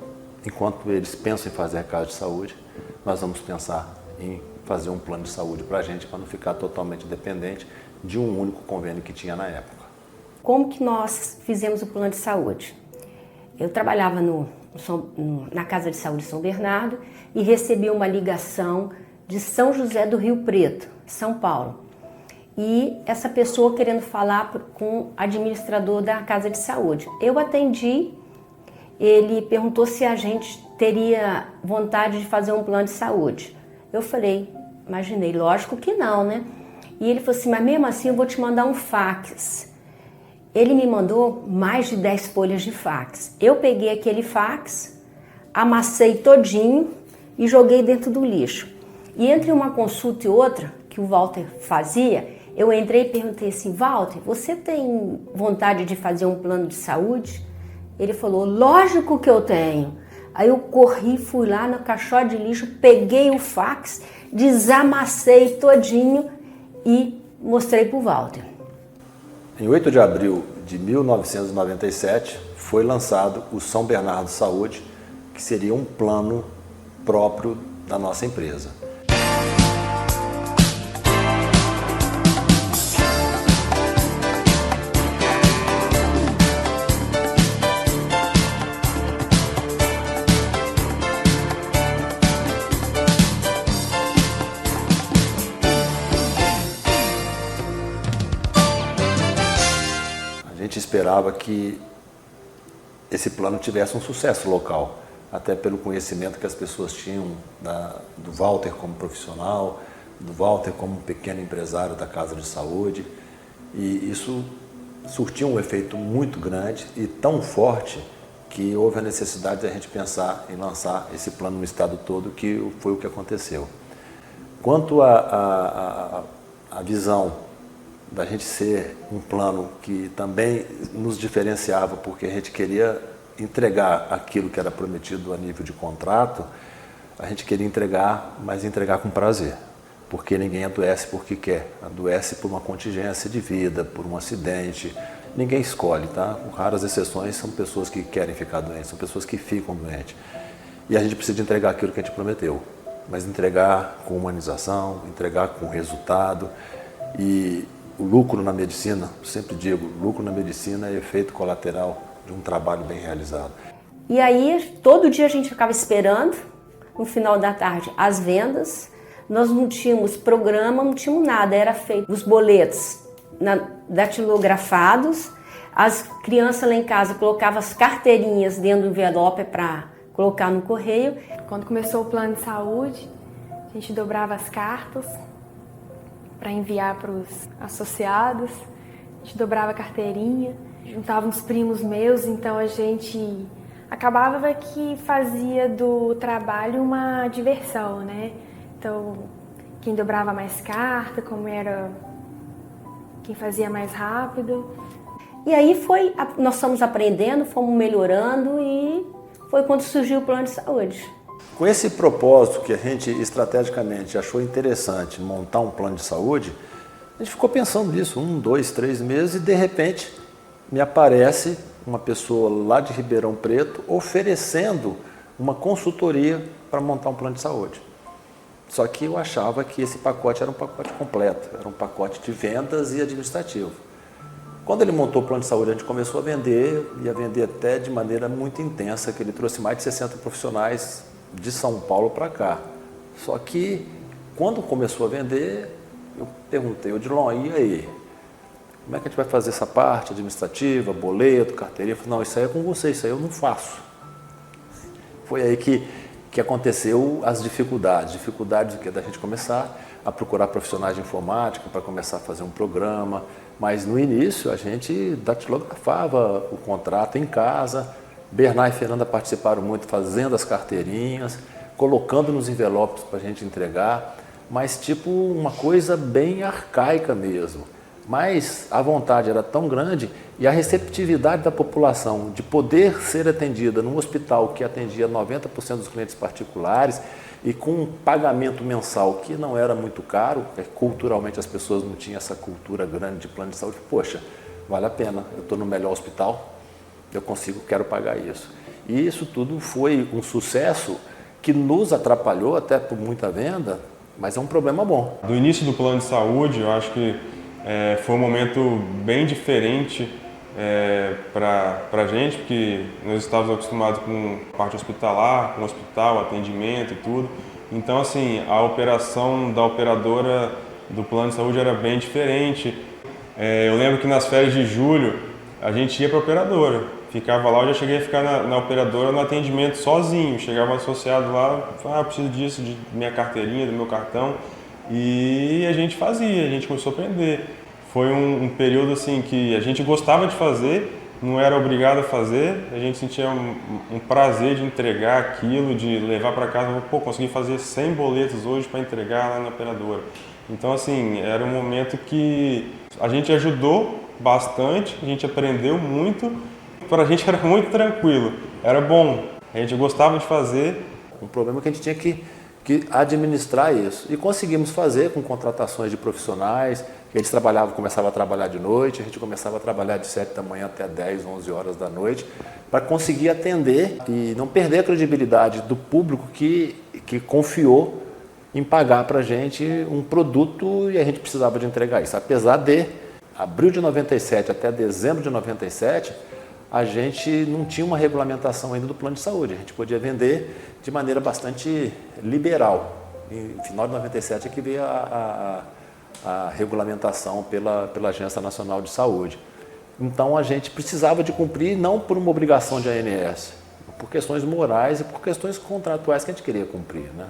Enquanto eles pensam em fazer a casa de saúde, nós vamos pensar em fazer um plano de saúde para a gente, para não ficar totalmente dependente de um único convênio que tinha na época. Como que nós fizemos o plano de saúde? Eu trabalhava na Casa de Saúde São Bernardo e recebi uma ligação de São José do Rio Preto, São Paulo. E essa pessoa querendo falar com o administrador da Casa de Saúde. Eu atendi, ele perguntou se a gente teria vontade de fazer um plano de saúde. Eu falei, imaginei, lógico que não, né? E ele falou assim, mas mesmo assim eu vou te mandar um fax. Ele me mandou mais de 10 folhas de fax. Eu peguei aquele fax, amassei todinho e joguei dentro do lixo. E entre uma consulta e outra, que o Walter fazia, eu entrei e perguntei assim, Walter, você tem vontade de fazer um plano de saúde? Ele falou, lógico que eu tenho. Aí eu corri, fui lá no caixote de lixo, peguei o fax, desamassei todinho e mostrei para o Walter. Em 8 de abril de 1997, foi lançado o São Bernardo Saúde, que seria um plano próprio da nossa empresa. A gente esperava que esse plano tivesse um sucesso local, até pelo conhecimento que as pessoas tinham do Walter como profissional, do Walter como um pequeno empresário da Casa de Saúde, e isso surtiu um efeito muito grande e tão forte que houve a necessidade de a gente pensar em lançar esse plano no estado todo, que foi o que aconteceu. Quanto à visão da gente ser um plano que também nos diferenciava, porque a gente queria entregar aquilo que era prometido a nível de contrato, a gente queria entregar, mas entregar com prazer, porque ninguém adoece porque quer, adoece por uma contingência de vida, por um acidente, ninguém escolhe, tá? Com raras exceções, são pessoas que querem ficar doentes, são pessoas que ficam doentes, e a gente precisa entregar aquilo que a gente prometeu, mas entregar com humanização, entregar com resultado. E o lucro na medicina, sempre digo, lucro na medicina é efeito colateral de um trabalho bem realizado. E aí, todo dia a gente ficava esperando, no final da tarde, as vendas. Nós não tínhamos programa, não tínhamos nada, era feito os boletos datilografados, as crianças lá em casa colocavam as carteirinhas dentro do envelope para colocar no correio. Quando começou o plano de saúde, a gente dobrava as cartas para enviar para os associados, a gente dobrava a carteirinha, juntava uns primos meus, então a gente acabava que fazia do trabalho uma diversão, né? Então, quem dobrava mais carta, como era quem fazia mais rápido. E aí nós fomos aprendendo, fomos melhorando e foi quando surgiu o plano de saúde. Com esse propósito que a gente estrategicamente achou interessante montar um plano de saúde, a gente ficou pensando nisso 1, 2, 3 meses e de repente me aparece uma pessoa lá de Ribeirão Preto oferecendo uma consultoria para montar um plano de saúde. Só que eu achava que esse pacote era um pacote completo, era um pacote de vendas e administrativo. Quando ele montou o plano de saúde, a gente começou a vender, e a vender até de maneira muito intensa, que ele trouxe mais de 60 profissionais de São Paulo para cá. Só que, quando começou a vender, eu perguntei, Odilon, e aí? Como é que a gente vai fazer essa parte administrativa, boleto, carteirinha? Eu falei, não, isso aí é com você, isso aí eu não faço. Foi aí que aconteceu as dificuldades da gente começar a procurar profissionais de informática para começar a fazer um programa, mas no início a gente datilografava o contrato em casa, Bernard e Fernanda participaram muito fazendo as carteirinhas, colocando nos envelopes para a gente entregar, mas tipo uma coisa bem arcaica mesmo. Mas a vontade era tão grande e a receptividade da população de poder ser atendida num hospital que atendia 90% dos clientes particulares e com um pagamento mensal que não era muito caro, porque culturalmente as pessoas não tinham essa cultura grande de plano de saúde. Poxa, vale a pena, eu estou no melhor hospital, eu quero pagar isso. E isso tudo foi um sucesso que nos atrapalhou até por muita venda, mas é um problema bom. Do início do plano de saúde, eu acho que foi um momento bem diferente para a gente, porque nós estávamos acostumados com a parte hospitalar, com o hospital, atendimento e tudo. Então, assim, a operação da operadora do plano de saúde era bem diferente. Eu lembro que nas férias de julho, a gente ia para a operadora, ficava lá, eu já cheguei a ficar na operadora no atendimento sozinho, chegava associado lá, eu preciso disso, de minha carteirinha, do meu cartão. E a gente fazia, a gente começou a aprender. Foi um período assim que a gente gostava de fazer, não era obrigado a fazer, a gente sentia um prazer de entregar aquilo, de levar para casa, consegui fazer 100 boletos hoje para entregar lá na operadora. Então assim, era um momento que a gente ajudou bastante, a gente aprendeu muito, para a gente era muito tranquilo, era bom, a gente gostava de fazer. O problema é que a gente tinha que administrar isso. E conseguimos fazer com contratações de profissionais, eles começavam a trabalhar de noite, a gente começava a trabalhar de 7 da manhã até 10, 11 horas da noite, para conseguir atender e não perder a credibilidade do público que confiou em pagar para a gente um produto e a gente precisava de entregar isso. Apesar de, abril de 97 até dezembro de 97, a gente não tinha uma regulamentação ainda do plano de saúde. A gente podia vender de maneira bastante liberal. Em final de 97 é que veio a regulamentação pela Agência Nacional de Saúde. Então a gente precisava de cumprir não por uma obrigação de ANS, por questões morais e por questões contratuais que a gente queria cumprir, né?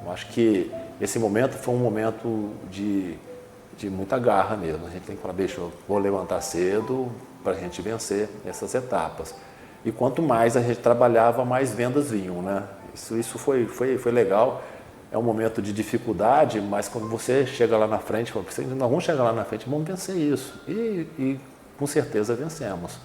Eu acho que esse momento foi um momento de muita garra mesmo. A gente tem que falar, bicho, eu vou levantar cedo para a gente vencer essas etapas. E quanto mais a gente trabalhava, mais vendas vinham, né? Isso foi legal. É um momento de dificuldade, mas quando você chega lá na frente, fala, nós vamos chegar lá na frente, vamos vencer isso. E com certeza vencemos.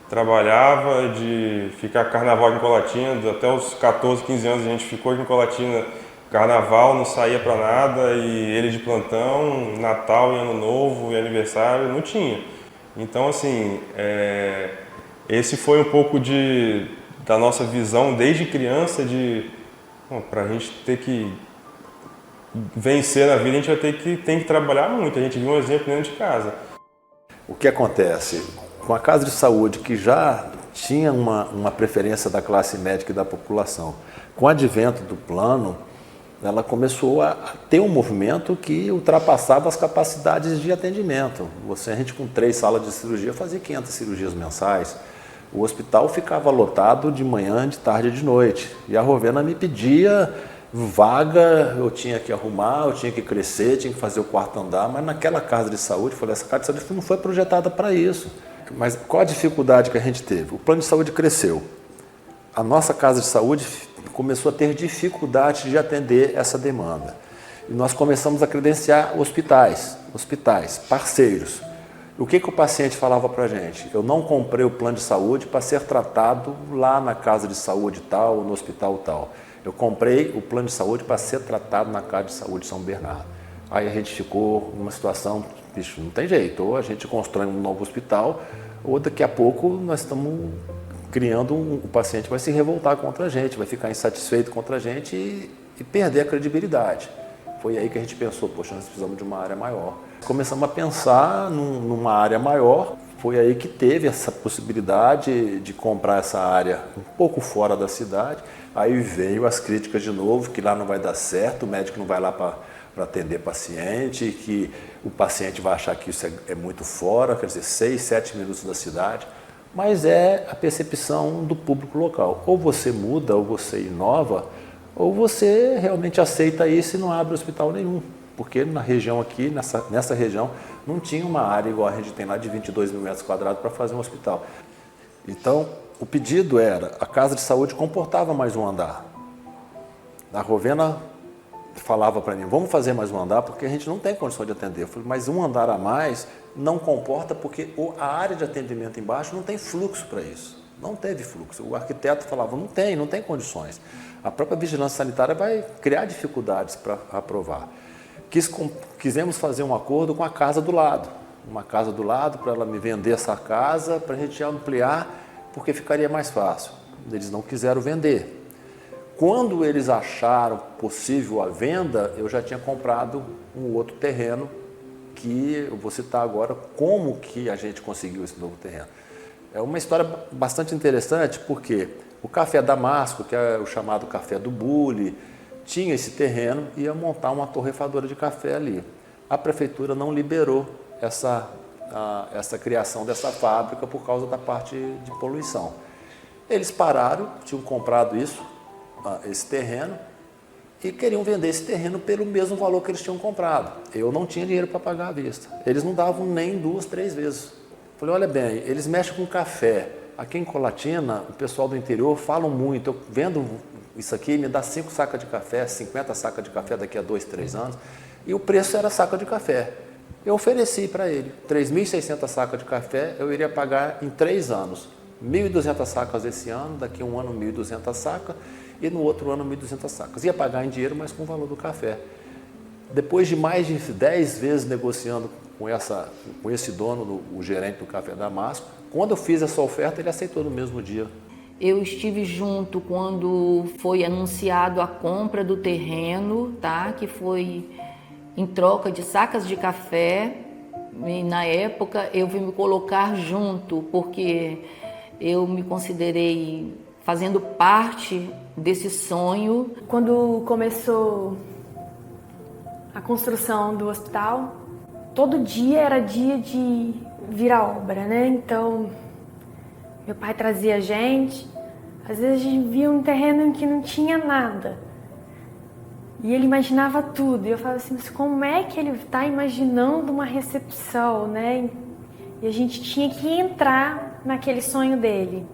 Trabalhava de ficar carnaval em Colatina, até os 14, 15 anos a gente ficou aqui em Colatina, carnaval, não saía para nada, e ele de plantão, Natal e Ano Novo e aniversário, não tinha. Então, assim, esse foi um pouco da nossa visão desde criança para a gente ter que vencer na vida, a gente tem que trabalhar muito. A gente viu um exemplo dentro de casa. O que acontece? Com a casa de saúde, que já tinha uma preferência da classe médica e da população, com o advento do plano, ela começou a ter um movimento que ultrapassava as capacidades de atendimento. A gente com 3 salas de cirurgia fazia 500 cirurgias mensais. O hospital ficava lotado de manhã, de tarde e de noite. E a Rovena me pedia vaga, eu tinha que arrumar, eu tinha que crescer, tinha que fazer o 4º andar, mas naquela casa de saúde, essa casa de saúde não foi projetada para isso. Mas qual a dificuldade que a gente teve? O plano de saúde cresceu. A nossa casa de saúde começou a ter dificuldade de atender essa demanda. E nós começamos a credenciar hospitais, parceiros. O que o paciente falava para a gente? Eu não comprei o plano de saúde para ser tratado lá na casa de saúde tal, no hospital tal. Eu comprei o plano de saúde para ser tratado na casa de saúde São Bernardo. Aí a gente ficou numa situação, bicho, não tem jeito, ou a gente constrói um novo hospital, ou daqui a pouco nós estamos criando, o paciente vai se revoltar contra a gente, vai ficar insatisfeito contra a gente e perder a credibilidade. Foi aí que a gente pensou, poxa, nós precisamos de uma área maior. Começamos a pensar numa área maior, foi aí que teve essa possibilidade de comprar essa área um pouco fora da cidade. Aí veio as críticas de novo, que lá não vai dar certo, o médico não vai lá para atender paciente, que o paciente vai achar que isso é muito fora, quer dizer, 6, 7 minutos da cidade. Mas é a percepção do público local. Ou você muda, ou você inova, ou você realmente aceita isso e não abre hospital nenhum. Porque na região aqui, nessa região, não tinha uma área igual a gente tem lá de 22 mil metros quadrados para fazer um hospital. Então, o pedido era, a Casa de Saúde comportava mais um andar. A Rovena falava para mim, vamos fazer mais um andar porque a gente não tem condição de atender. Eu falei, mas um andar a mais não comporta porque a área de atendimento embaixo não tem fluxo para isso. Não teve fluxo. O arquiteto falava, não tem condições. A própria vigilância sanitária vai criar dificuldades para aprovar. Quisemos fazer um acordo com a casa do lado. Uma casa do lado para ela me vender essa casa, para a gente ampliar, porque ficaria mais fácil. Eles não quiseram vender. Quando eles acharam possível a venda, eu já tinha comprado um outro terreno, que eu vou citar agora como que a gente conseguiu esse novo terreno. É uma história bastante interessante, porque o Café Damasco, que é o chamado Café do Bule, tinha esse terreno e ia montar uma torrefadora de café ali. A prefeitura não liberou essa criação dessa fábrica por causa da parte de poluição. Eles pararam, tinham comprado esse terreno e queriam vender esse terreno pelo mesmo valor que eles tinham comprado. Eu não tinha dinheiro para pagar à vista. Eles não davam nem 2, 3 vezes. Falei, olha bem, eles mexem com café. Aqui em Colatina, o pessoal do interior falam muito. Eu vendo isso aqui, me dá 5 sacas de café, 50 sacas de café daqui a 2, 3 anos. E o preço era saca de café. Eu ofereci para ele 3.600 sacas de café, eu iria pagar em 3 anos. 1.200 sacas esse ano, daqui a um ano 1.200 sacas e no outro ano 1.200 sacas. Ia pagar em dinheiro, mas com o valor do café. Depois de mais de 10 vezes negociando com esse dono, o gerente do Café Damasco, quando eu fiz essa oferta, ele aceitou no mesmo dia. Eu estive junto quando foi anunciado a compra do terreno, tá? Que foi em troca de sacas de café. E na época eu vim me colocar junto, porque eu me considerei fazendo parte desse sonho. Quando começou a construção do hospital, todo dia era dia de vir à obra, né? Então, meu pai trazia a gente, às vezes a gente via um terreno em que não tinha nada. E ele imaginava tudo. E eu falava assim, mas como é que ele está imaginando uma recepção, né? E a gente tinha que entrar naquele sonho dele.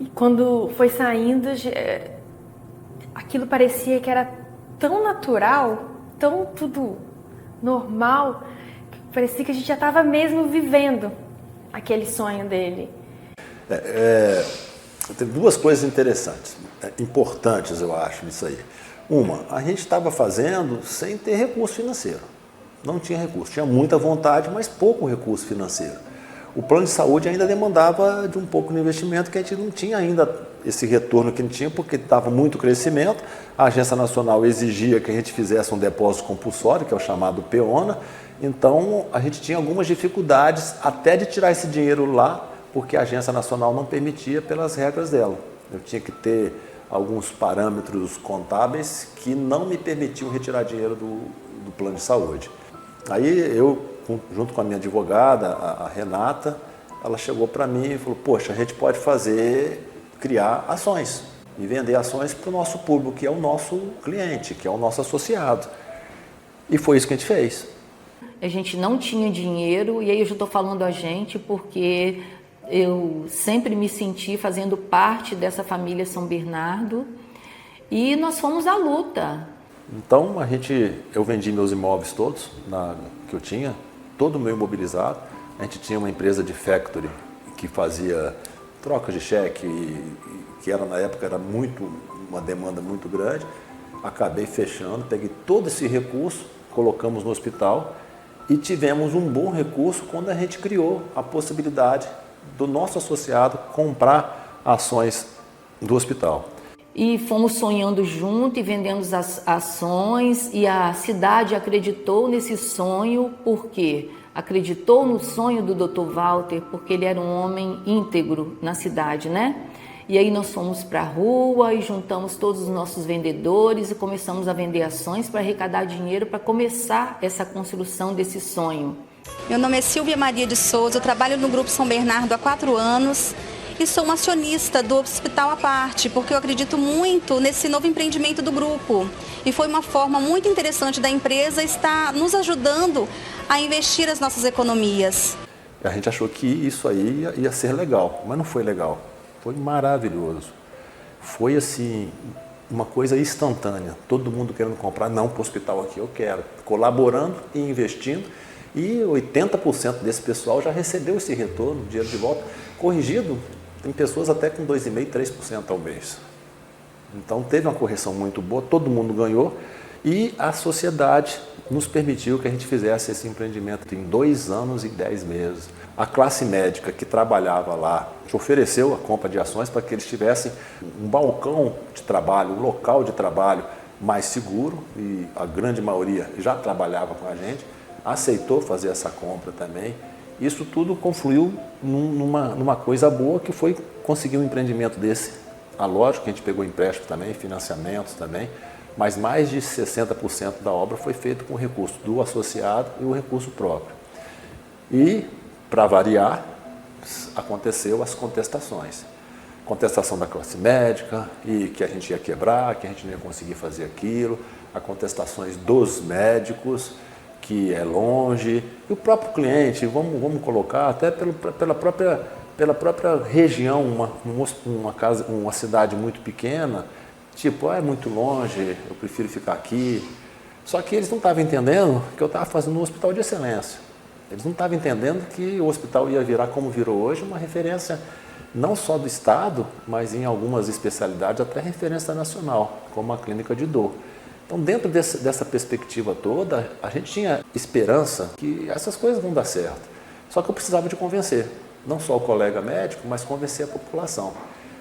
E quando foi saindo, aquilo parecia que era tão natural, tão tudo normal, que parecia que a gente já estava mesmo vivendo aquele sonho dele. Tem 2 coisas interessantes, importantes eu acho nisso aí. Uma, a gente estava fazendo sem ter recurso financeiro. Não tinha recurso, tinha muita vontade, mas pouco recurso financeiro. O plano de saúde ainda demandava de um pouco de investimento, que a gente não tinha ainda esse retorno que a gente tinha, porque estava muito crescimento. A Agência Nacional exigia que a gente fizesse um depósito compulsório, que é o chamado PEONA. Então, a gente tinha algumas dificuldades até de tirar esse dinheiro lá, porque a Agência Nacional não permitia pelas regras dela. Eu tinha que ter alguns parâmetros contábeis que não me permitiam retirar dinheiro do plano de saúde. Aí eu, junto com a minha advogada, a Renata, ela chegou para mim e falou, poxa, a gente pode criar ações e vender ações para o nosso público, que é o nosso cliente, que é o nosso associado. E foi isso que a gente fez. A gente não tinha dinheiro, e aí eu já estou falando a gente porque eu sempre me senti fazendo parte dessa família São Bernardo e nós fomos à luta. Então eu vendi meus imóveis todos que eu tinha, todo o meu imobilizado. A gente tinha uma empresa de factory que fazia troca de cheque, que na época era uma demanda muito grande. Acabei fechando, peguei todo esse recurso, colocamos no hospital e tivemos um bom recurso quando a gente criou a possibilidade do nosso associado comprar ações do hospital. e fomos sonhando junto e vendendo as ações, e a cidade acreditou nesse sonho, porque acreditou no sonho do Dr. Walter, porque ele era um homem íntegro na cidade, né? E aí nós fomos para a rua e juntamos todos os nossos vendedores e começamos a vender ações para arrecadar dinheiro para começar essa construção desse sonho. Meu nome é Silvia Maria de Souza, eu trabalho no Grupo São Bernardo há 4 anos e sou uma acionista do Hospital à Parte, porque eu acredito muito nesse novo empreendimento do grupo. E foi uma forma muito interessante da empresa estar nos ajudando a investir as nossas economias. A gente achou que isso aí ia ser legal, mas não foi legal. Foi maravilhoso. Foi assim, uma coisa instantânea. Todo mundo querendo comprar, não, para o hospital aqui eu quero. Colaborando e investindo. E 80% desse pessoal já recebeu esse retorno, dinheiro de volta. Corrigido, tem pessoas até com 2,5%, 3% ao mês. Então teve uma correção muito boa, todo mundo ganhou. E a sociedade nos permitiu que a gente fizesse esse empreendimento em 2 anos e 10 meses. A classe médica que trabalhava lá te ofereceu a compra de ações para que eles tivessem um balcão de trabalho, um local de trabalho mais seguro, e a grande maioria já trabalhava com a gente, aceitou fazer essa compra também. Isso tudo confluiu numa coisa boa, que foi conseguir um empreendimento desse. Lógico que a gente pegou empréstimo também, financiamentos também, mas mais de 60% da obra foi feito com o recurso do associado e o recurso próprio. E, para variar, aconteceu as contestações. Contestação da classe médica, e que a gente ia quebrar, que a gente não ia conseguir fazer aquilo, as contestações dos médicos, que é longe, e o próprio cliente, vamos colocar, até pela própria região, uma cidade muito pequena, tipo, é muito longe, eu prefiro ficar aqui. Só que eles não estavam entendendo que eu estava fazendo um hospital de excelência. Eles não estavam entendendo que o hospital ia virar, como virou hoje, uma referência não só do Estado, mas em algumas especialidades até referência nacional, como a clínica de dor. Então, dentro dessa perspectiva toda, a gente tinha esperança que essas coisas vão dar certo. Só que eu precisava de convencer, não só o colega médico, mas convencer a população.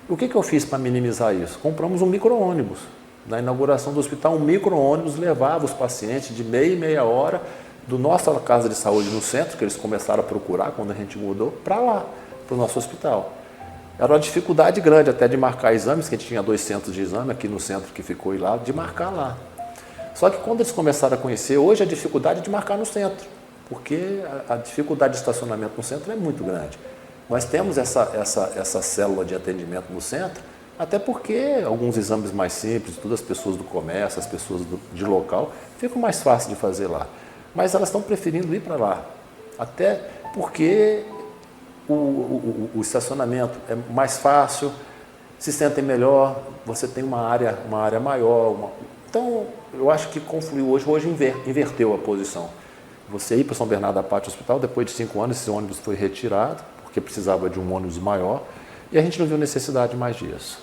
O que eu fiz para minimizar isso? Compramos um micro-ônibus. Na inauguração do hospital, um micro-ônibus levava os pacientes de meia hora do nossa casa de saúde no centro, que eles começaram a procurar quando a gente mudou, para lá, para o nosso hospital. Era uma dificuldade grande até de marcar exames, que a gente tinha 2 centros de exame aqui no centro que ficou lá, de marcar lá. Só que quando eles começaram a conhecer, hoje a dificuldade é de marcar no centro, porque a dificuldade de estacionamento no centro é muito grande. Nós temos essa célula de atendimento no centro, até porque alguns exames mais simples, todas as pessoas do comércio, as pessoas de local, ficam mais fácil de fazer lá. Mas elas estão preferindo ir para lá, até porque o estacionamento é mais fácil, se sentem melhor, você tem uma área maior. Então, eu acho que confluiu hoje inverteu a posição. Você ir para São Bernardo da Parte Hospital, depois de 5 anos, esse ônibus foi retirado, porque precisava de um ônibus maior, e a gente não viu necessidade mais disso.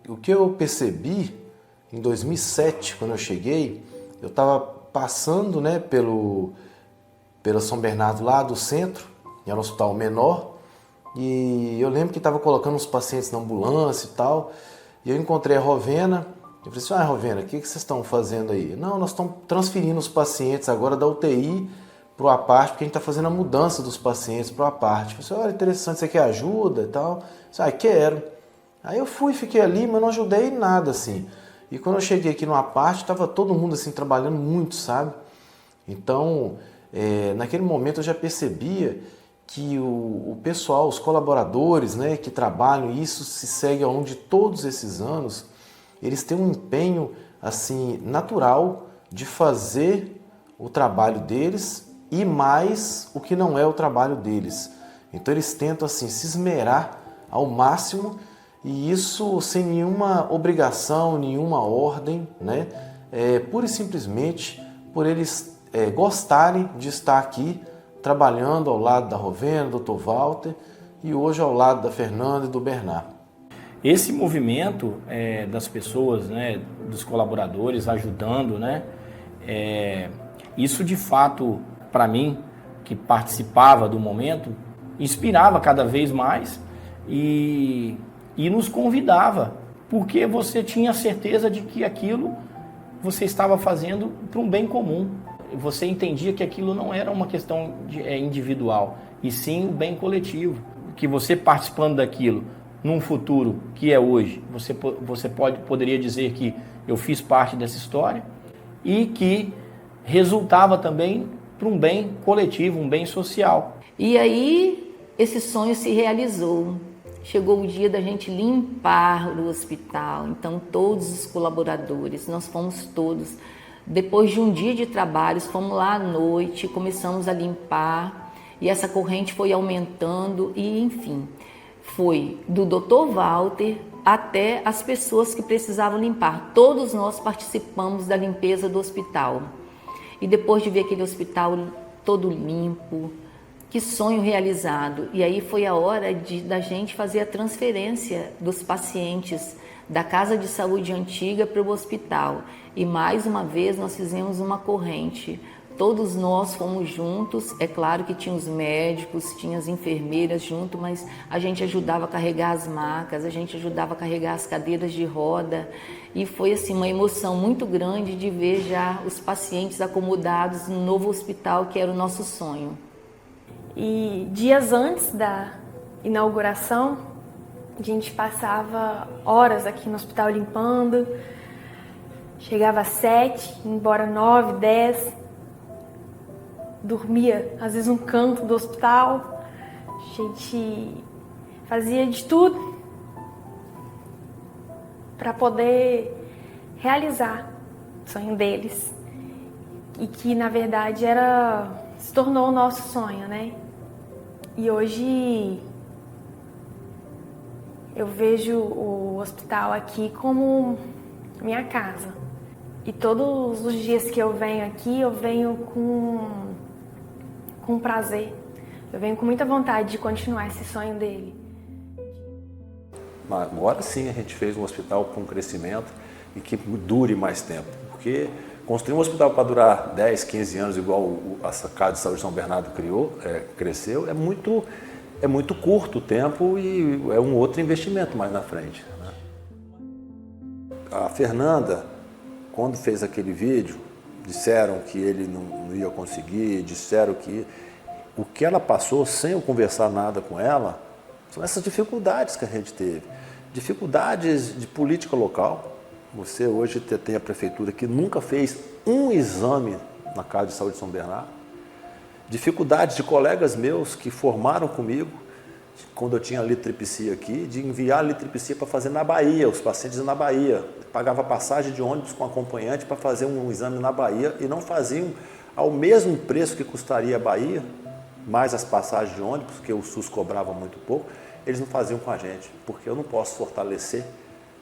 O que eu percebi em 2007, quando eu cheguei, eu estava passando, né, pelo São Bernardo lá do centro, era um hospital menor, e eu lembro que estava colocando os pacientes na ambulância e tal, e eu encontrei a Rovena. Eu falei assim, Rovena, o que vocês estão fazendo aí? Não, nós estamos transferindo os pacientes agora da UTI para o APARTE, porque a gente está fazendo a mudança dos pacientes para o APARTE. Eu falei assim, olha, interessante, você quer ajuda e tal? Eu falei, quero. Aí eu fiquei ali, mas não ajudei em nada, assim. E quando eu cheguei aqui no APARTE, estava todo mundo, assim, trabalhando muito, sabe? Então, naquele momento eu já percebia que o pessoal, os colaboradores, né, que trabalham, e isso se segue ao longo de todos esses anos, eles têm um empenho assim natural de fazer o trabalho deles e mais o que não é o trabalho deles. Então eles tentam assim se esmerar ao máximo, e isso sem nenhuma obrigação, nenhuma ordem, né? Pura e simplesmente por eles gostarem de estar aqui trabalhando ao lado da Rovena, do Dr. Walter, e hoje ao lado da Fernanda e do Bernardo. Esse movimento das pessoas, né, dos colaboradores ajudando, né, isso de fato, para mim, que participava do momento, inspirava cada vez mais, e e nos convidava, porque você tinha certeza de que aquilo você estava fazendo para um bem comum. Você entendia que aquilo não era uma questão individual, e sim o bem coletivo. Que você participando daquilo, num futuro que é hoje, você poderia dizer que eu fiz parte dessa história e que resultava também para um bem coletivo, um bem social. E aí esse sonho se realizou. Chegou o dia da gente limpar o hospital, então todos os colaboradores, nós fomos todos. Depois de um dia de trabalhos, fomos lá à noite, começamos a limpar e essa corrente foi aumentando e, enfim, foi do Dr. Walter até as pessoas que precisavam limpar. Todos nós participamos da limpeza do hospital. E depois de ver aquele hospital todo limpo, que sonho realizado. E aí foi a hora da gente fazer a transferência dos pacientes da casa de saúde antiga para o hospital. E mais uma vez nós fizemos uma corrente. Todos nós fomos juntos, é claro que tinha os médicos, tinha as enfermeiras junto, mas a gente ajudava a carregar as macas, a gente ajudava a carregar as cadeiras de roda. E foi assim uma emoção muito grande de ver já os pacientes acomodados no novo hospital, que era o nosso sonho. E dias antes da inauguração, a gente passava horas aqui no hospital limpando, chegava às 7, ia embora 9, 10, dormia às vezes um canto do hospital, a gente fazia de tudo para poder realizar o sonho deles, e que na verdade se tornou o nosso sonho, né? E hoje eu vejo o hospital aqui como minha casa. E todos os dias que eu venho aqui, eu venho com prazer. Eu venho com muita vontade de continuar esse sonho dele. Agora sim a gente fez um hospital com crescimento e que dure mais tempo. Porque construir um hospital para durar 10, 15 anos, igual a Casa de Saúde de São Bernardo cresceu, é muito curto o tempo e é um outro investimento mais na frente, né? A Fernanda, quando fez aquele vídeo, disseram que ele não ia conseguir, disseram que o que ela passou sem eu conversar nada com ela, são essas dificuldades que a gente teve. Dificuldades de política local. Você hoje tem a prefeitura que nunca fez um exame na Casa de Saúde de São Bernardo. Dificuldades de colegas meus que formaram comigo, quando eu tinha litripsia aqui, de enviar a litripsia para fazer na Bahia, os pacientes na Bahia. Pagava passagem de ônibus com acompanhante para fazer um exame na Bahia e não faziam ao mesmo preço que custaria a Bahia, mais as passagens de ônibus, que o SUS cobrava muito pouco, eles não faziam com a gente, porque eu não posso fortalecer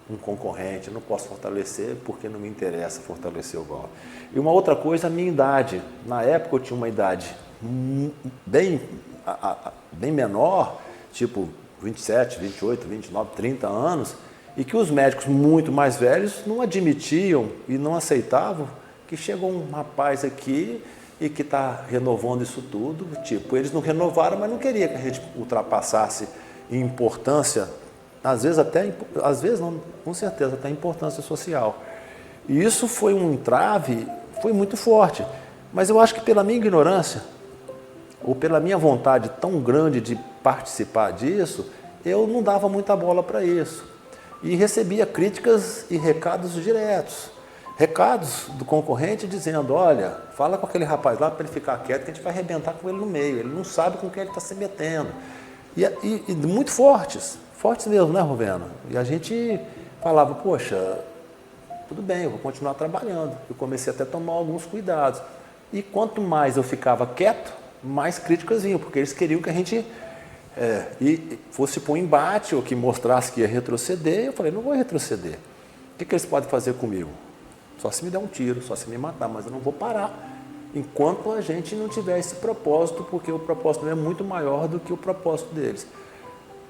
um concorrente, eu não posso fortalecer porque não me interessa fortalecer o Walter. E uma outra coisa, a minha idade. Na época eu tinha uma idade bem menor, tipo 27, 28, 29, 30 anos, e que os médicos muito mais velhos não admitiam e não aceitavam que chegou um rapaz aqui e que está renovando isso tudo. Tipo, eles não renovaram, mas não queria que a gente ultrapassasse em importância, às vezes não, com certeza, até importância social. E isso foi um entrave, foi muito forte. Mas eu acho que pela minha ignorância, ou pela minha vontade tão grande de participar disso, eu não dava muita bola para isso. E recebia críticas e recados diretos. Recados do concorrente dizendo, olha, fala com aquele rapaz lá para ele ficar quieto que a gente vai arrebentar com ele no meio. Ele não sabe com quem ele está se metendo. E muito fortes mesmo, né, Rovena? E a gente falava, poxa, tudo bem, eu vou continuar trabalhando. Eu comecei até a tomar alguns cuidados. E quanto mais eu ficava quieto, mais críticas vinham, porque eles queriam que a gente fosse para um embate ou que mostrasse que ia retroceder. Eu falei, não vou retroceder. O que eles podem fazer comigo? Só se me der um tiro, só se me matar, mas eu não vou parar enquanto a gente não tiver esse propósito, porque o propósito é muito maior do que o propósito deles.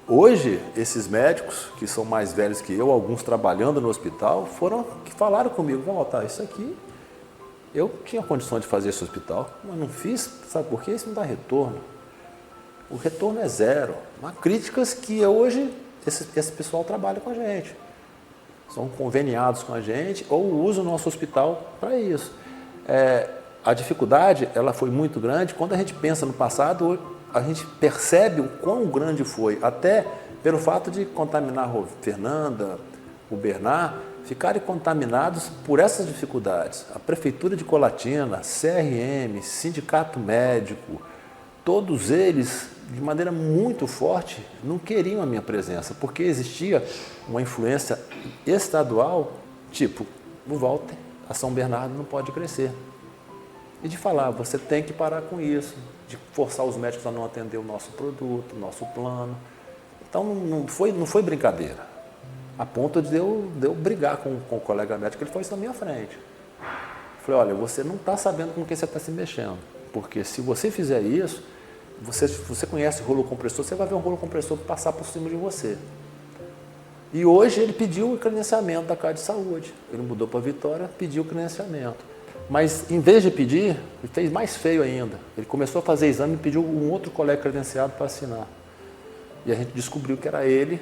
Hoje, esses médicos, que são mais velhos que eu, alguns trabalhando no hospital, foram que falaram comigo, Walter, isso aqui, eu tinha condição de fazer esse hospital, mas não fiz, sabe por quê? Isso não dá retorno. O retorno é zero. Há críticas que hoje esse pessoal trabalha com a gente. São conveniados com a gente ou usam o nosso hospital para isso. A dificuldade ela foi muito grande. Quando a gente pensa no passado, a gente percebe o quão grande foi, até pelo fato de contaminar a Fernanda, o Bernard, ficarem contaminados por essas dificuldades. A Prefeitura de Colatina, CRM, Sindicato Médico, todos eles, de maneira muito forte, não queriam a minha presença, porque existia uma influência estadual, tipo, o Walter, a São Bernardo não pode crescer. E de falar, você tem que parar com isso, de forçar os médicos a não atender o nosso produto, o nosso plano. Então não foi brincadeira, a ponto de eu brigar com o colega médico, ele foi isso na minha frente. Eu falei, olha, você não está sabendo com quem você está se mexendo, porque se você fizer isso, você conhece rolo compressor, você vai ver um rolo compressor passar por cima de você. E hoje ele pediu o credenciamento da Caixa de Saúde, ele mudou para Vitória, pediu o credenciamento. Mas, em vez de pedir, ele fez mais feio ainda. Ele começou a fazer exame e pediu um outro colega credenciado para assinar. E a gente descobriu que era ele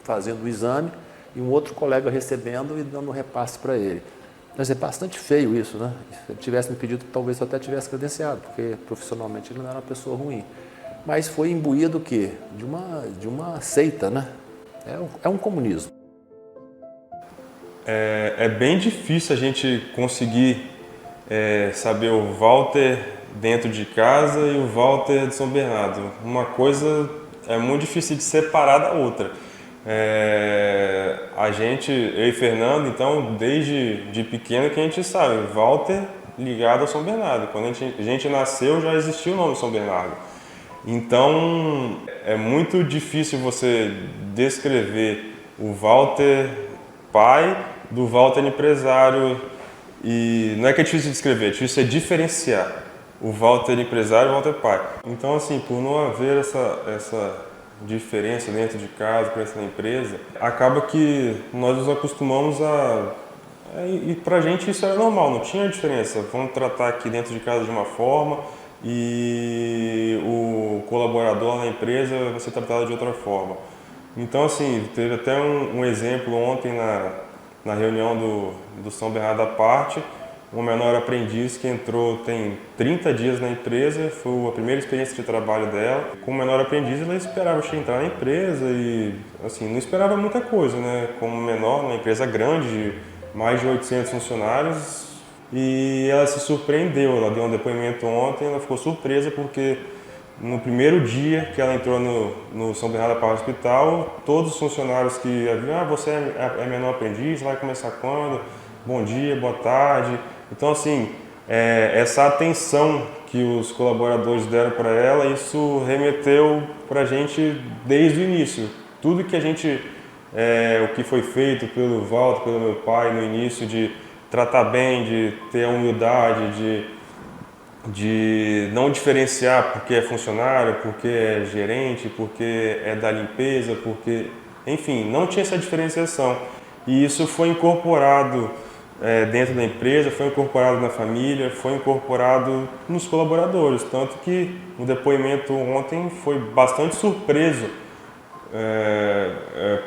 fazendo o exame e um outro colega recebendo e dando repasse para ele. Mas é bastante feio isso, né? Se ele tivesse me pedido, talvez eu até tivesse credenciado, porque profissionalmente ele não era uma pessoa ruim. Mas foi imbuído o quê? De uma seita, né? É um comunismo. É bem difícil a gente conseguir saber o Walter dentro de casa e o Walter de São Bernardo. Uma coisa é muito difícil de separar da outra. A gente, eu e Fernando, então, desde pequeno que a gente sabe, Walter ligado a São Bernardo. Quando a gente nasceu já existia o nome São Bernardo. Então, é muito difícil você descrever o Walter pai do Walter empresário. E não é que é difícil de descrever, é difícil diferenciar o Walter empresário e o Walter pai. Então, assim, por não haver essa diferença dentro de casa, dentro da empresa, acaba que nós nos acostumamos e pra gente isso era normal, não tinha diferença. Vamos tratar aqui dentro de casa de uma forma e o colaborador na empresa vai ser tratado de outra forma. Então, assim, teve até um exemplo ontem na reunião do São Bernardo da Parte, uma menor aprendiz que entrou tem 30 dias na empresa, foi a primeira experiência de trabalho dela. Como menor aprendiz, ela esperava entrar na empresa e assim, não esperava muita coisa, né? Como menor, uma empresa grande, de mais de 800 funcionários, e ela se surpreendeu. Ela deu um depoimento ontem, ela ficou surpresa porque no primeiro dia que ela entrou no São Bernardo da Parte Hospital, todos os funcionários que haviam, você é menor aprendiz, vai começar quando? Bom dia, boa tarde. Então, assim, essa atenção que os colaboradores deram para ela, isso remeteu para a gente desde o início. Tudo que a gente, o que foi feito pelo Walter, pelo meu pai no início, de tratar bem, de ter a humildade, de não diferenciar porque é funcionário, porque é gerente, porque é da limpeza, porque... Enfim, não tinha essa diferenciação. E isso foi incorporado dentro da empresa, foi incorporado na família, foi incorporado nos colaboradores. Tanto que o depoimento ontem foi bastante surpreso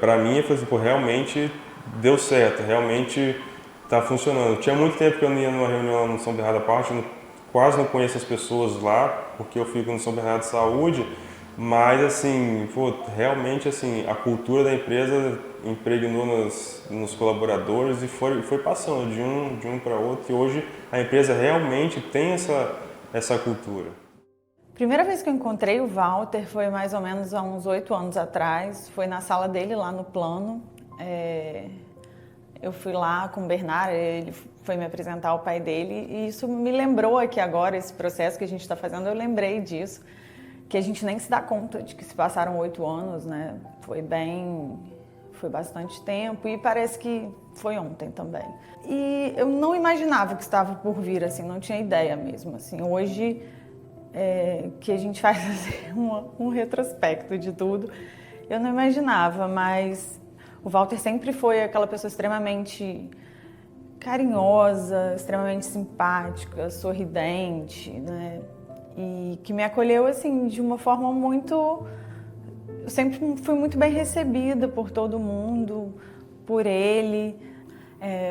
para mim. Eu falei assim, pô, realmente deu certo, realmente está funcionando. Tinha muito tempo que eu não ia numa reunião no São Bernardo da Parte, quase não conheço as pessoas lá, porque eu fico no São Bernardo de Saúde, mas assim, pô, realmente assim, a cultura da empresa impregnou nos colaboradores e foi passando de um para outro, e hoje a empresa realmente tem essa cultura. Primeira vez que eu encontrei o Walter foi mais ou menos há uns 8 anos atrás, foi na sala dele lá no plano. Eu fui lá com o Bernard, ele foi me apresentar ao pai dele, e isso me lembrou aqui agora, esse processo que a gente está fazendo, eu lembrei disso, que a gente nem se dá conta de que se passaram 8 anos, né? Foi bastante tempo e parece que foi ontem também. E eu não imaginava que estava por vir, assim, não tinha ideia mesmo, assim. Hoje, que a gente faz assim, um retrospecto de tudo, eu não imaginava, mas o Walter sempre foi aquela pessoa extremamente carinhosa, extremamente simpática, sorridente, né? E que me acolheu assim de uma forma muito eu sempre fui muito bem recebida por todo mundo, por ele.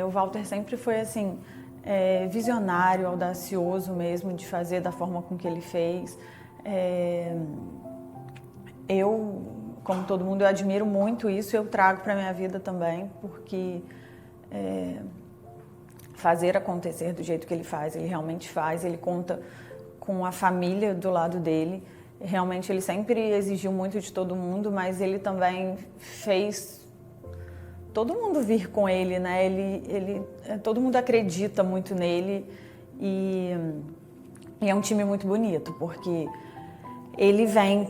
O Walter sempre foi assim, visionário, audacioso mesmo de fazer da forma com que ele fez. Eu, como todo mundo, eu admiro muito isso, eu trago para a minha vida também, porque fazer acontecer do jeito que ele faz, ele realmente faz, ele conta com a família do lado dele. Realmente ele sempre exigiu muito de todo mundo, mas ele também fez todo mundo vir com ele, né? Todo mundo acredita muito nele e é um time muito bonito, porque ele vem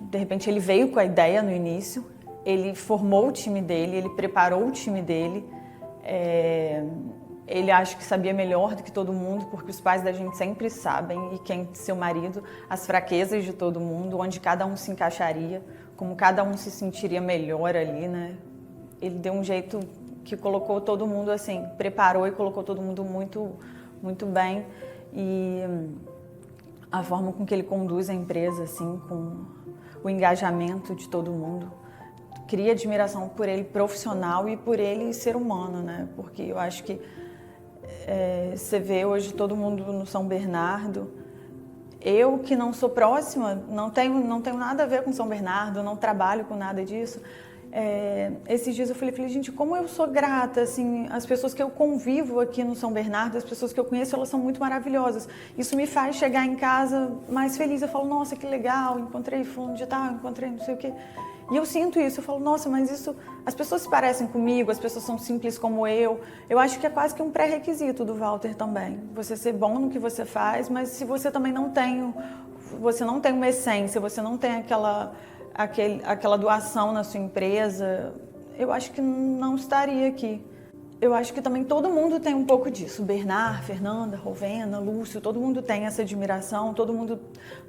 de repente ele veio com a ideia no início, ele formou o time dele, ele preparou o time dele, ele acha que sabia melhor do que todo mundo, porque os pais da gente sempre sabem, e quem seu marido, as fraquezas de todo mundo, onde cada um se encaixaria, como cada um se sentiria melhor ali, né? Ele deu um jeito que colocou todo mundo assim, preparou e colocou todo mundo muito, muito bem. E a forma com que ele conduz a empresa, assim, com o engajamento de todo mundo, cria admiração por ele profissional e por ele ser humano, né? Porque eu acho que você vê hoje todo mundo no São Bernardo. Eu, que não sou próxima, não tenho nada a ver com São Bernardo, não trabalho com nada disso. Esses dias eu falei, gente, como eu sou grata, assim, as pessoas que eu convivo aqui no São Bernardo, as pessoas que eu conheço, elas são muito maravilhosas. Isso me faz chegar em casa mais feliz. Eu falo, nossa, que legal, encontrei fulano de tal, encontrei não sei o quê. E eu sinto isso, eu falo, nossa, mas isso, as pessoas se parecem comigo, as pessoas são simples como eu. Eu acho que é quase que um pré-requisito do Walter também. Você ser bom no que você faz, mas se você também não tem uma essência, você não tem aquela doação na sua empresa, eu acho que não estaria aqui. Eu acho que também todo mundo tem um pouco disso. Bernard, Fernanda, Rovena, Lúcio, todo mundo tem essa admiração, todo mundo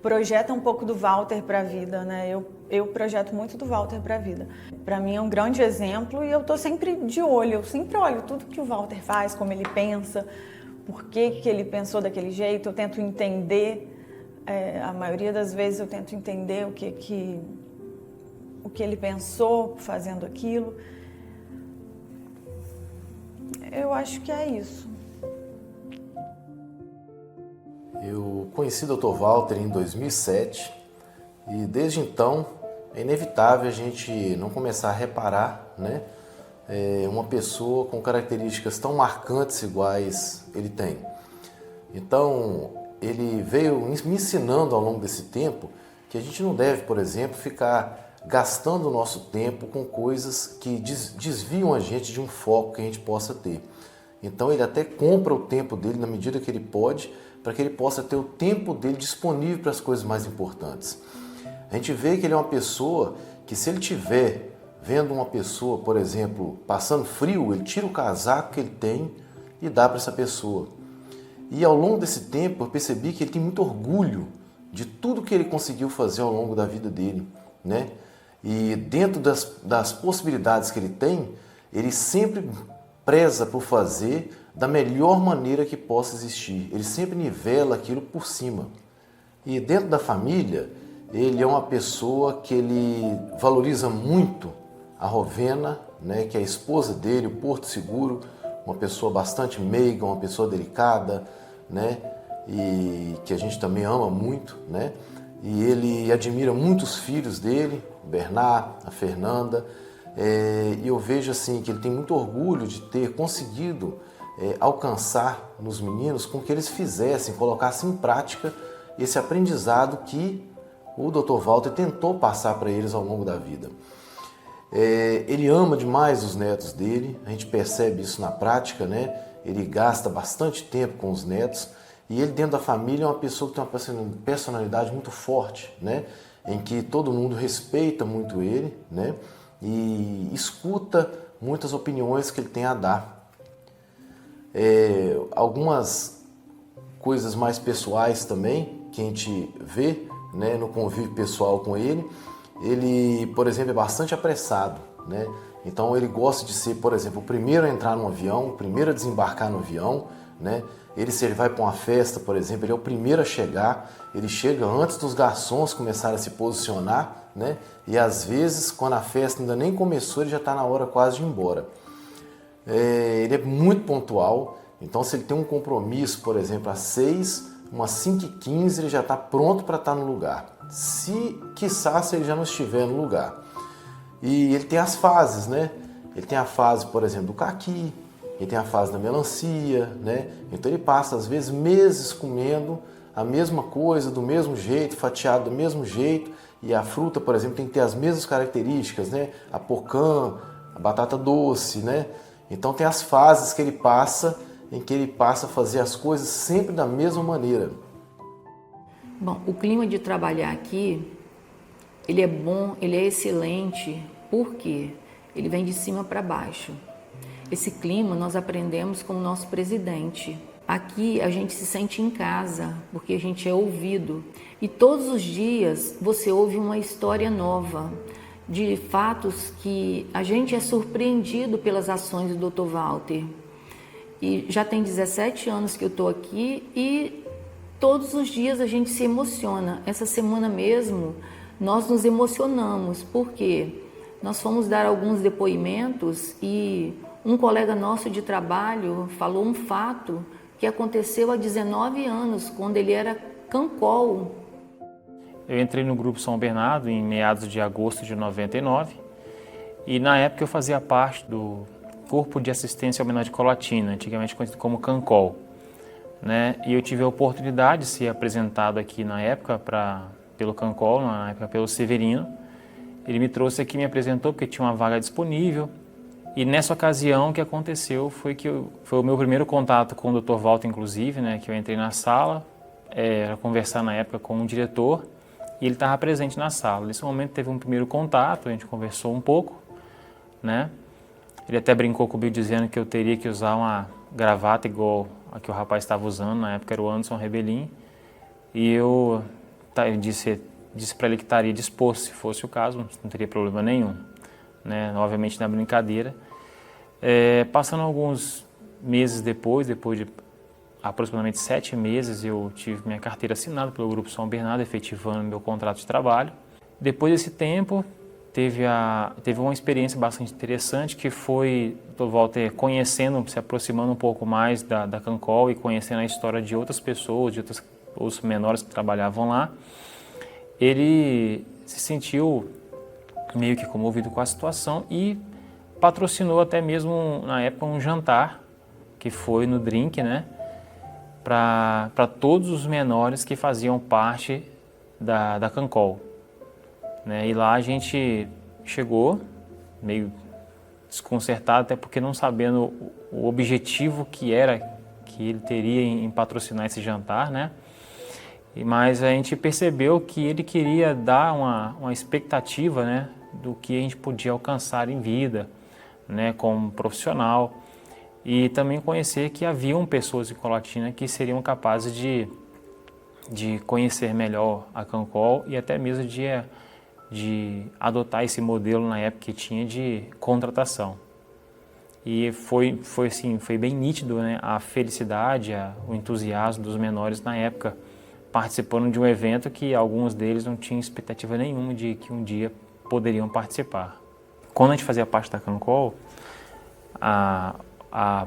projeta um pouco do Walter para a vida, né? Eu projeto muito do Walter para a vida. Para mim é um grande exemplo e eu estou sempre de olho, eu sempre olho tudo que o Walter faz, como ele pensa, por que ele pensou daquele jeito, eu tento entender, a maioria das vezes eu tento entender o que ele pensou fazendo aquilo. Eu acho que é isso. Eu conheci o Dr. Walter em 2007 e desde então é inevitável a gente não começar a reparar, né? Uma pessoa com características tão marcantes iguais ele tem. Então, ele veio me ensinando ao longo desse tempo que a gente não deve, por exemplo, ficar gastando o nosso tempo com coisas que desviam a gente de um foco que a gente possa ter. Então ele até compra o tempo dele na medida que ele pode, para que ele possa ter o tempo dele disponível para as coisas mais importantes. A gente vê que ele é uma pessoa que, se ele estiver vendo uma pessoa, por exemplo, passando frio, ele tira o casaco que ele tem e dá para essa pessoa. E ao longo desse tempo eu percebi que ele tem muito orgulho de tudo que ele conseguiu fazer ao longo da vida dele, né? E dentro das possibilidades que ele tem, ele sempre preza por fazer da melhor maneira que possa existir. Ele sempre nivela aquilo por cima. E dentro da família, ele é uma pessoa que ele valoriza muito a Rovena, né, que é a esposa dele, o Porto Seguro, uma pessoa bastante meiga, uma pessoa delicada, né, e que a gente também ama muito, né? E ele admira muito os filhos dele, o Bernard, a Fernanda, e eu vejo assim que ele tem muito orgulho de ter conseguido alcançar nos meninos com que eles fizessem, colocassem em prática esse aprendizado que o Dr. Walter tentou passar para eles ao longo da vida. Ele ama demais os netos dele, a gente percebe isso na prática, né? Ele gasta bastante tempo com os netos. E ele, dentro da família, é uma pessoa que tem uma personalidade muito forte, né? Em que todo mundo respeita muito ele, né? E escuta muitas opiniões que ele tem a dar. Algumas coisas mais pessoais também, que a gente vê, né, no convívio pessoal com ele. Ele, por exemplo, é bastante apressado, né? Então ele gosta de ser, por exemplo, o primeiro a entrar no avião, o primeiro a desembarcar no avião, né? Se ele vai para uma festa, por exemplo, ele é o primeiro a chegar, ele chega antes dos garçons começarem a se posicionar, né? E às vezes, quando a festa ainda nem começou, ele já está na hora quase de ir embora. Ele é muito pontual, então se ele tem um compromisso, por exemplo, às 6, umas 5h15 ele já está pronto para estar no lugar. Quiçá se ele já não estiver no lugar. E ele tem as fases, né? Ele tem a fase, por exemplo, do caqui, ele tem a fase da melancia, né? Então ele passa, às vezes, meses comendo a mesma coisa, do mesmo jeito, fatiado do mesmo jeito. E a fruta, por exemplo, tem que ter as mesmas características, né? A pocã, a batata doce, né? Então tem as fases que ele passa, em que ele passa a fazer as coisas sempre da mesma maneira. Bom, o clima de trabalhar aqui, ele é bom, ele é excelente, porque ele vem de cima para baixo. Esse clima nós aprendemos com o nosso presidente. Aqui a gente se sente em casa, porque a gente é ouvido. E todos os dias você ouve uma história nova, de fatos que a gente é surpreendido pelas ações do Dr. Walter. E já tem 17 anos que eu estou aqui e todos os dias a gente se emociona. Essa semana mesmo nós nos emocionamos, porque nós fomos dar alguns depoimentos e um colega nosso de trabalho falou um fato que aconteceu há 19 anos, quando ele era cancol. Eu entrei no Grupo São Bernardo em meados de agosto de 99 e na época eu fazia parte do Corpo de Assistência ao Menor de Colatina, antigamente conhecido como CANCOL, né? E eu tive a oportunidade de ser apresentado aqui na época pelo CANCOL, na época pelo Severino. Ele me trouxe aqui, me apresentou porque tinha uma vaga disponível. E nessa ocasião o que aconteceu foi foi o meu primeiro contato com o Dr. Walter, inclusive, né? Que eu entrei na sala, conversar na época com um diretor e ele estava presente na sala. Nesse momento teve um primeiro contato, a gente conversou um pouco, né? Ele até brincou comigo dizendo que eu teria que usar uma gravata igual a que o rapaz estava usando, na época era o Anderson Rebelin, e eu disse para ele que estaria disposto, se fosse o caso, não teria problema nenhum, né? Obviamente na brincadeira. Passando alguns meses depois de aproximadamente 7 meses, eu tive minha carteira assinada pelo Grupo São Bernardo, efetivando meu contrato de trabalho. Depois desse tempo, teve uma experiência bastante interessante, que foi o Dr. Walter conhecendo, se aproximando um pouco mais da CANCOL e conhecendo a história de outras pessoas, de outros menores que trabalhavam lá. Ele se sentiu meio que comovido com a situação e patrocinou até mesmo, na época, um jantar, que foi no Drink, né, para todos os menores que faziam parte da CANCOL. Né? E lá a gente chegou meio desconcertado, até porque não sabendo o objetivo que ele teria em patrocinar esse jantar, né? Mas a gente percebeu que ele queria dar uma expectativa, né, do que a gente podia alcançar em vida, né, como profissional, e também conhecer que haviam pessoas em Colatina que seriam capazes de conhecer melhor a CANCOL e até mesmo de adotar esse modelo na época que tinha de contratação. E foi bem nítido, né, a felicidade, o entusiasmo dos menores na época, participando de um evento que alguns deles não tinham expectativa nenhuma de que um dia poderiam participar. Quando a gente fazia parte da CANCOL, a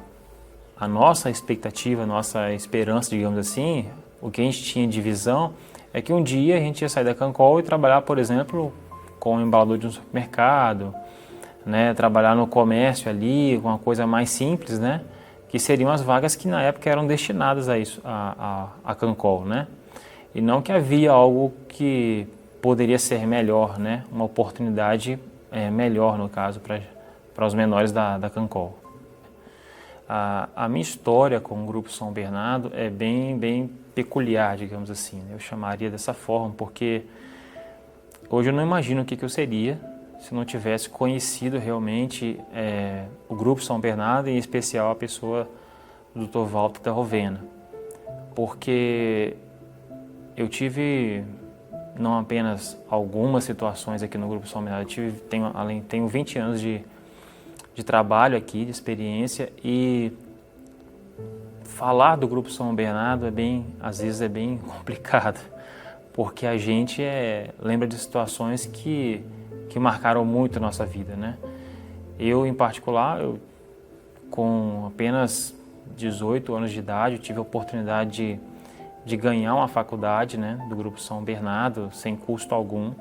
nossa expectativa, a nossa esperança, digamos assim, o que a gente tinha de visão é que um dia a gente ia sair da CANCOL e trabalhar, por exemplo, com o embalador de um supermercado, né, trabalhar no comércio ali, com uma coisa mais simples, né, que seriam as vagas que na época eram destinadas a isso, a CANCOL, né, e não que havia algo que poderia ser melhor, né, uma oportunidade melhor, no caso, para os menores da CANCOL. A minha história com o Grupo São Bernardo é bem peculiar, digamos assim, né? Eu chamaria dessa forma, porque hoje eu não imagino o que eu seria se não tivesse conhecido realmente o Grupo São Bernardo, em especial a pessoa do Dr. Walter da Rovena, porque eu tive não apenas algumas situações aqui no Grupo São Bernardo, tenho 20 anos de trabalho aqui, de experiência, e falar do Grupo São Bernardo às vezes é bem complicado, porque a gente lembra de situações que marcaram muito a nossa vida, né? Eu, em particular, com apenas 18 anos de idade, eu tive a oportunidade de ganhar uma faculdade, né, do Grupo São Bernardo, sem custo algum.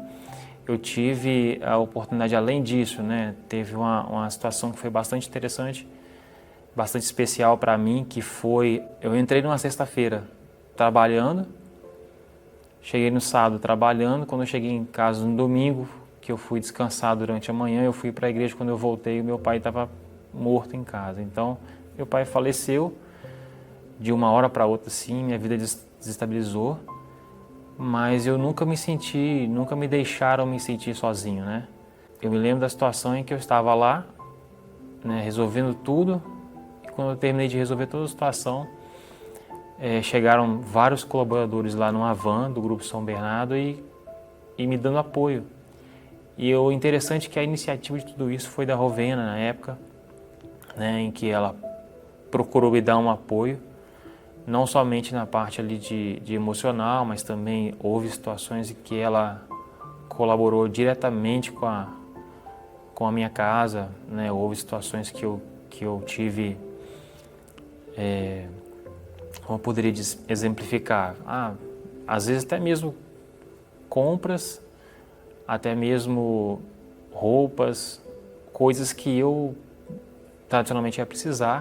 Eu tive a oportunidade, além disso, né, teve uma situação que foi bastante interessante, bastante especial para mim, que foi, eu entrei numa sexta-feira trabalhando, cheguei no sábado trabalhando, quando eu cheguei em casa no domingo, que eu fui descansar durante a manhã, eu fui para a igreja, quando eu voltei, o meu pai estava morto em casa. Então, meu pai faleceu de uma hora para outra, assim, minha vida desestabilizou, mas eu nunca me deixaram me sentir sozinho, né? Eu me lembro da situação em que eu estava lá, né, resolvendo tudo, e quando eu terminei de resolver toda a situação, chegaram vários colaboradores lá numa van do Grupo São Bernardo e me dando apoio. E o interessante é que a iniciativa de tudo isso foi da Rovena, na época, né, em que ela procurou me dar um apoio, não somente na parte ali de emocional, mas também houve situações em que ela colaborou diretamente com a minha casa, né? Houve situações que eu tive, como eu poderia exemplificar, às vezes até mesmo compras, até mesmo roupas, coisas que eu tradicionalmente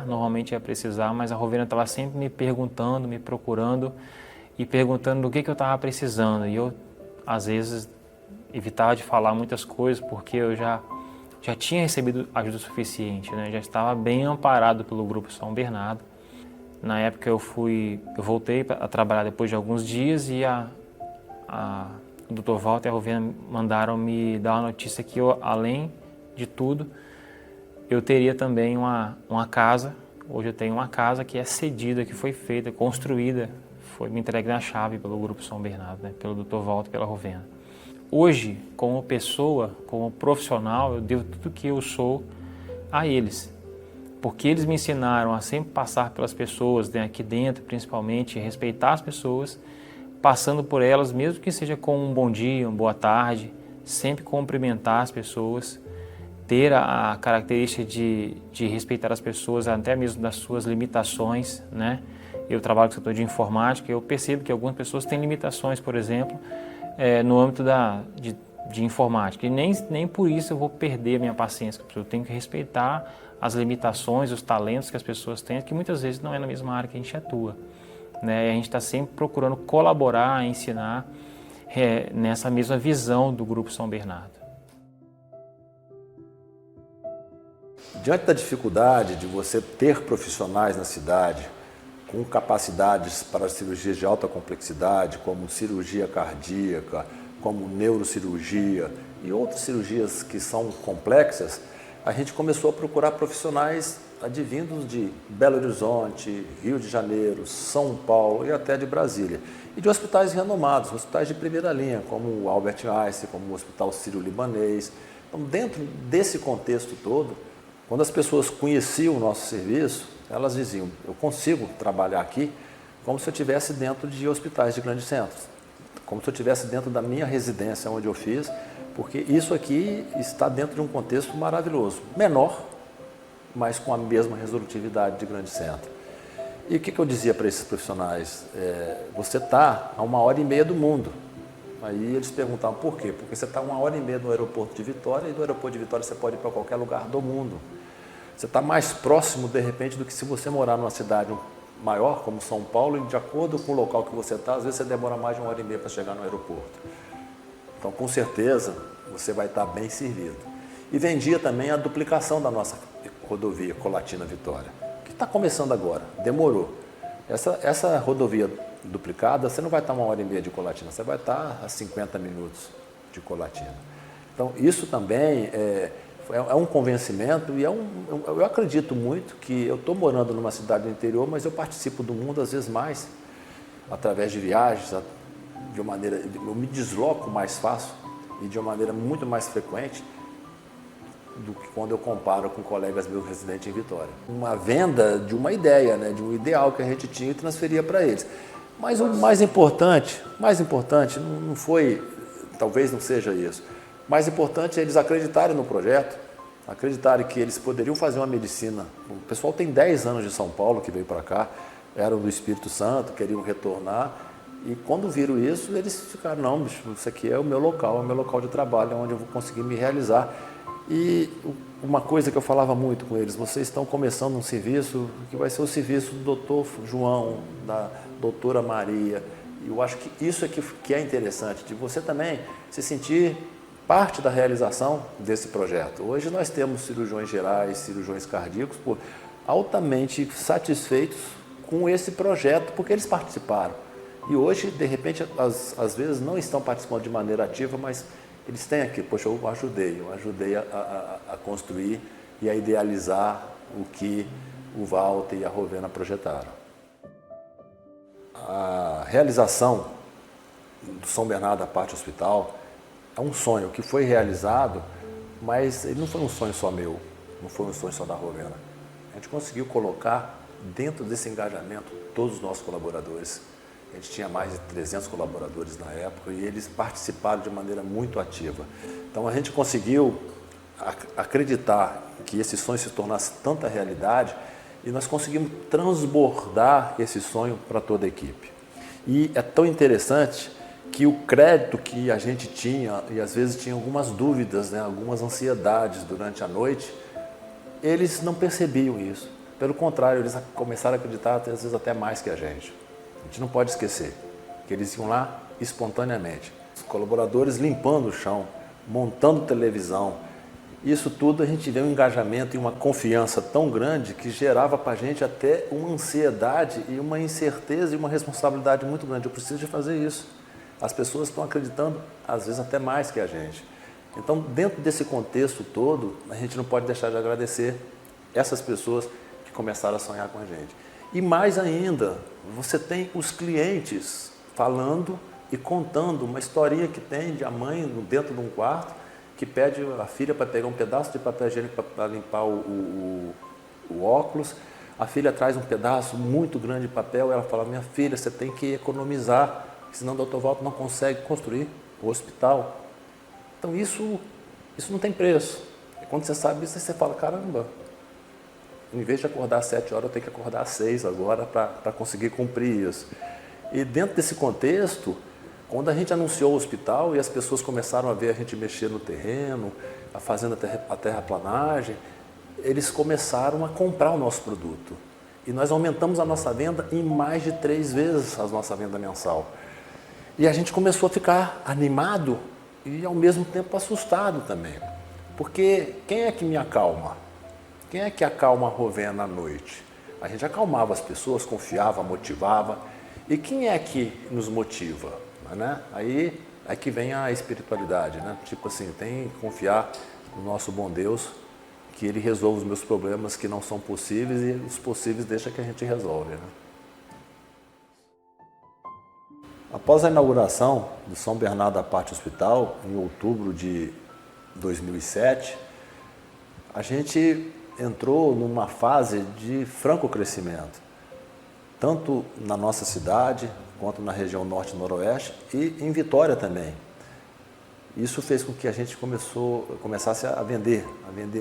normalmente ia precisar, mas a Rovena estava sempre me perguntando, me procurando e perguntando do que eu estava precisando. E eu, às vezes, evitava de falar muitas coisas porque eu já tinha recebido ajuda suficiente, né? Já estava bem amparado pelo Grupo São Bernardo. Na época eu voltei a trabalhar depois de alguns dias e o Dr. Walter e a Rovena mandaram me dar uma notícia que eu, além de tudo, eu teria também uma casa. Hoje eu tenho uma casa que é cedida, que foi feita, construída, foi me entregue na chave pelo Grupo São Bernardo, né, pelo Dr. Walter e pela Rovena. Hoje, como pessoa, como profissional, eu devo tudo que eu sou a eles, porque eles me ensinaram a sempre passar pelas pessoas, né, aqui dentro principalmente, respeitar as pessoas, passando por elas, mesmo que seja com um bom dia, uma boa tarde, sempre cumprimentar as pessoas, ter a característica de respeitar as pessoas, até mesmo das suas limitações, né? Eu trabalho no setor de informática e eu percebo que algumas pessoas têm limitações, por exemplo, no âmbito de informática. E nem por isso eu vou perder a minha paciência. Eu tenho que respeitar as limitações, os talentos que as pessoas têm, que muitas vezes não é na mesma área que a gente atua, né? E a gente está sempre procurando colaborar, ensinar nessa mesma visão do Grupo São Bernardo. Diante da dificuldade de você ter profissionais na cidade com capacidades para cirurgias de alta complexidade, como cirurgia cardíaca, como neurocirurgia e outras cirurgias que são complexas, a gente começou a procurar profissionais advindos de Belo Horizonte, Rio de Janeiro, São Paulo e até de Brasília. E de hospitais renomados, hospitais de primeira linha, como o Albert Einstein, como o Hospital Sírio-Libanês. Então, dentro desse contexto todo, quando as pessoas conheciam o nosso serviço, elas diziam, eu consigo trabalhar aqui como se eu estivesse dentro de hospitais de grandes centros, como se eu estivesse dentro da minha residência onde eu fiz, porque isso aqui está dentro de um contexto maravilhoso, menor, mas com a mesma resolutividade de grande centro. E o que eu dizia para esses profissionais? Você está a 1h30 do mundo. Aí eles perguntavam por quê? Porque você está 1h30 no aeroporto de Vitória e do aeroporto de Vitória você pode ir para qualquer lugar do mundo. Você está mais próximo, de repente, do que se você morar numa cidade maior, como São Paulo, e de acordo com o local que você está, às vezes você demora mais de 1h30 para chegar no aeroporto. Então, com certeza, você vai estar bem servido. E vendia também a duplicação da nossa rodovia Colatina-Vitória, que está começando agora, demorou. Essa rodovia duplicada, você não vai estar 1h30 de Colatina, você vai estar a 50 minutos de Colatina. Então, isso também é um convencimento e eu acredito muito que eu estou morando numa cidade do interior, mas eu participo do mundo às vezes mais, através de viagens, eu me desloco mais fácil e de uma maneira muito mais frequente do que quando eu comparo com colegas meus residentes em Vitória. Uma venda de uma ideia, né, de um ideal que a gente tinha e transferia para eles. Mas o mais importante não foi, talvez não seja isso, o mais importante é eles acreditarem no projeto, acreditarem que eles poderiam fazer uma medicina. O pessoal tem 10 anos de São Paulo que veio para cá, eram do Espírito Santo, queriam retornar, e quando viram isso, eles ficaram, não, bicho, isso aqui é o meu local de trabalho, é onde eu vou conseguir me realizar. E uma coisa que eu falava muito com eles, vocês estão começando um serviço que vai ser o serviço do doutor João, da doutora Maria. E eu acho que isso é que é interessante, de você também se sentir parte da realização desse projeto. Hoje nós temos cirurgiões gerais, cirurgiões cardíacos, altamente satisfeitos com esse projeto, porque eles participaram. E hoje, de repente, às vezes não estão participando de maneira ativa, mas eles têm aqui, poxa, eu ajudei a construir e a idealizar o que o Walter e a Rovena projetaram. A realização do São Bernardo da Parte Hospital é um sonho que foi realizado, mas ele não foi um sonho só meu, não foi um sonho só da Rovena. A gente conseguiu colocar dentro desse engajamento todos os nossos colaboradores. A gente tinha mais de 300 colaboradores na época e eles participaram de maneira muito ativa. Então a gente conseguiu acreditar que esse sonho se tornasse tanta realidade e nós conseguimos transbordar esse sonho para toda a equipe. E é tão interessante que o crédito que a gente tinha, e às vezes tinha algumas dúvidas, né, algumas ansiedades durante a noite, eles não percebiam isso. Pelo contrário, eles começaram a acreditar às vezes até mais que a gente. A gente não pode esquecer que eles iam lá espontaneamente. Os colaboradores limpando o chão, montando televisão. Isso tudo a gente vê um engajamento e uma confiança tão grande que gerava para a gente até uma ansiedade e uma incerteza e uma responsabilidade muito grande. Eu preciso de fazer isso. As pessoas estão acreditando, às vezes até mais que a gente. Então, dentro desse contexto todo, a gente não pode deixar de agradecer essas pessoas que começaram a sonhar com a gente. E mais ainda, você tem os clientes falando e contando uma historinha que tem de a mãe dentro de um quarto que pede a filha para pegar um pedaço de papel higiênico para limpar o óculos. A filha traz um pedaço muito grande de papel e ela fala, minha filha, você tem que economizar, senão o Dr. Walter não consegue construir o hospital. Então isso não tem preço. E quando você sabe isso, você fala, caramba, em vez de acordar às 7 horas, eu tenho que acordar às 6 agora para conseguir cumprir isso. E dentro desse contexto, quando a gente anunciou o hospital e as pessoas começaram a ver a gente mexer no terreno, fazendo a terraplanagem, eles começaram a comprar o nosso produto. E nós aumentamos a nossa venda em mais de 3 vezes a nossa venda mensal. E a gente começou a ficar animado e ao mesmo tempo assustado também. Porque quem é que me acalma? Quem é que acalma a Rovena à noite? A gente acalmava as pessoas, confiava, motivava. E quem é que nos motiva? Né? Aí é que vem a espiritualidade, né? Tipo assim, tem que confiar no nosso bom Deus, que Ele resolve os meus problemas que não são possíveis e os possíveis deixa que a gente resolve. Né? Após a inauguração do São Bernardo da Parte Hospital, em outubro de 2007, a gente entrou numa fase de franco crescimento, tanto na nossa cidade, quanto na região norte e noroeste, e em Vitória também. Isso fez com que a gente começasse a vender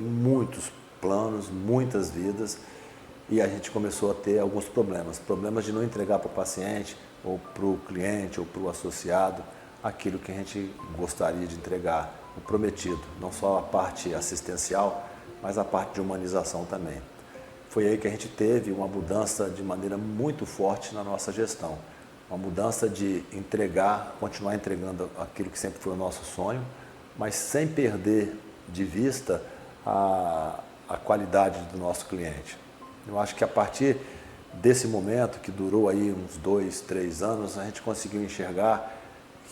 muitos planos, muitas vidas, e a gente começou a ter alguns problemas de não entregar para o paciente, ou para o cliente, ou para o associado, aquilo que a gente gostaria de entregar, o prometido, não só a parte assistencial, mas a parte de humanização também. Foi aí que a gente teve uma mudança de maneira muito forte na nossa gestão. Uma mudança de continuar entregando aquilo que sempre foi o nosso sonho, mas sem perder de vista a qualidade do nosso cliente. Eu acho que a partir desse momento, que durou aí uns 2, 3 anos, a gente conseguiu enxergar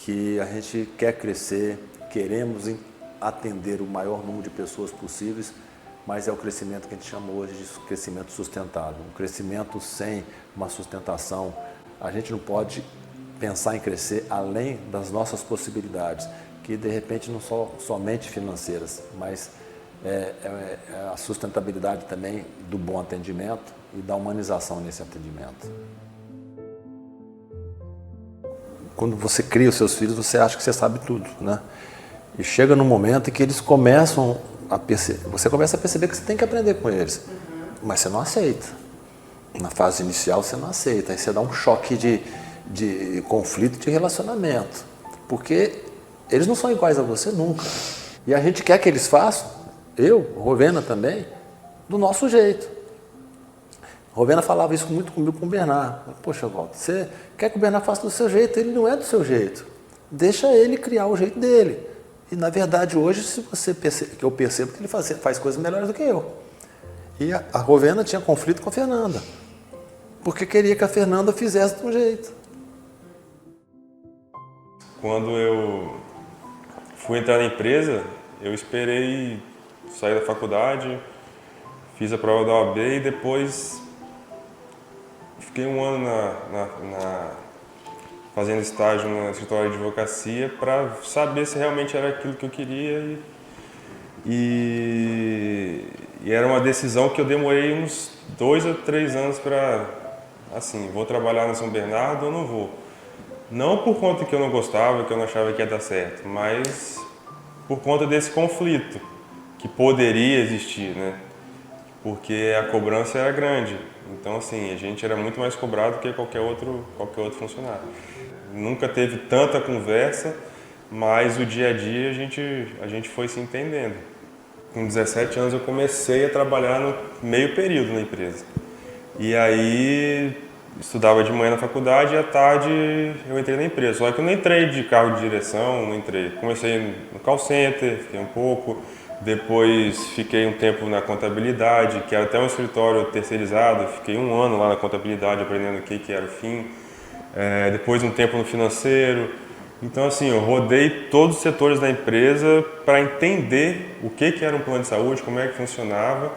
que a gente quer crescer, queremos atender o maior número de pessoas possíveis, mas é o crescimento que a gente chama hoje de crescimento sustentável. Um crescimento sem uma sustentação. A gente não pode pensar em crescer além das nossas possibilidades, que de repente não são somente financeiras, mas é a sustentabilidade também do bom atendimento e da humanização nesse atendimento. Quando você cria os seus filhos, você acha que você sabe tudo, né? E chega num momento em que eles começam a perceber, você começa a perceber que você tem que aprender com eles, mas você não aceita. Na fase inicial você não aceita, aí você dá um choque de conflito de relacionamento, porque eles não são iguais a você nunca. E a gente quer que eles façam, Rovena também, do nosso jeito. Rovena falava isso muito comigo com o Bernard. Poxa, Walter, você quer que o Bernard faça do seu jeito, ele não é do seu jeito. Deixa ele criar o jeito dele. E na verdade hoje, se você que eu percebo que ele faz coisas melhores do que eu. E a Rovena tinha conflito com a Fernanda, porque queria que a Fernanda fizesse de um jeito. Quando eu fui entrar na empresa, eu esperei sair da faculdade, fiz a prova da OAB e depois fiquei um ano fazendo estágio no escritório de advocacia para saber se realmente era aquilo que eu queria. E era uma decisão que eu demorei uns 2 ou 3 anos para, assim, vou trabalhar no São Bernardo ou não vou. Não por conta que eu não gostava, que eu não achava que ia dar certo, mas por conta desse conflito que poderia existir, né? Porque a cobrança era grande. Então, assim, a gente era muito mais cobrado que qualquer outro funcionário. Nunca teve tanta conversa, mas o dia a dia a gente foi se entendendo. Com 17 anos eu comecei a trabalhar no meio período na empresa. E aí estudava de manhã na faculdade e à tarde eu entrei na empresa. Só que eu não entrei de cargo de direção, não entrei. Comecei no call center, fiquei um pouco. Depois fiquei um tempo na contabilidade, que era até um escritório terceirizado. Fiquei 1 ano lá na contabilidade aprendendo o que era o FIM. Depois um tempo no financeiro. Então, assim, eu rodei todos os setores da empresa para entender o que era um plano de saúde, como é que funcionava.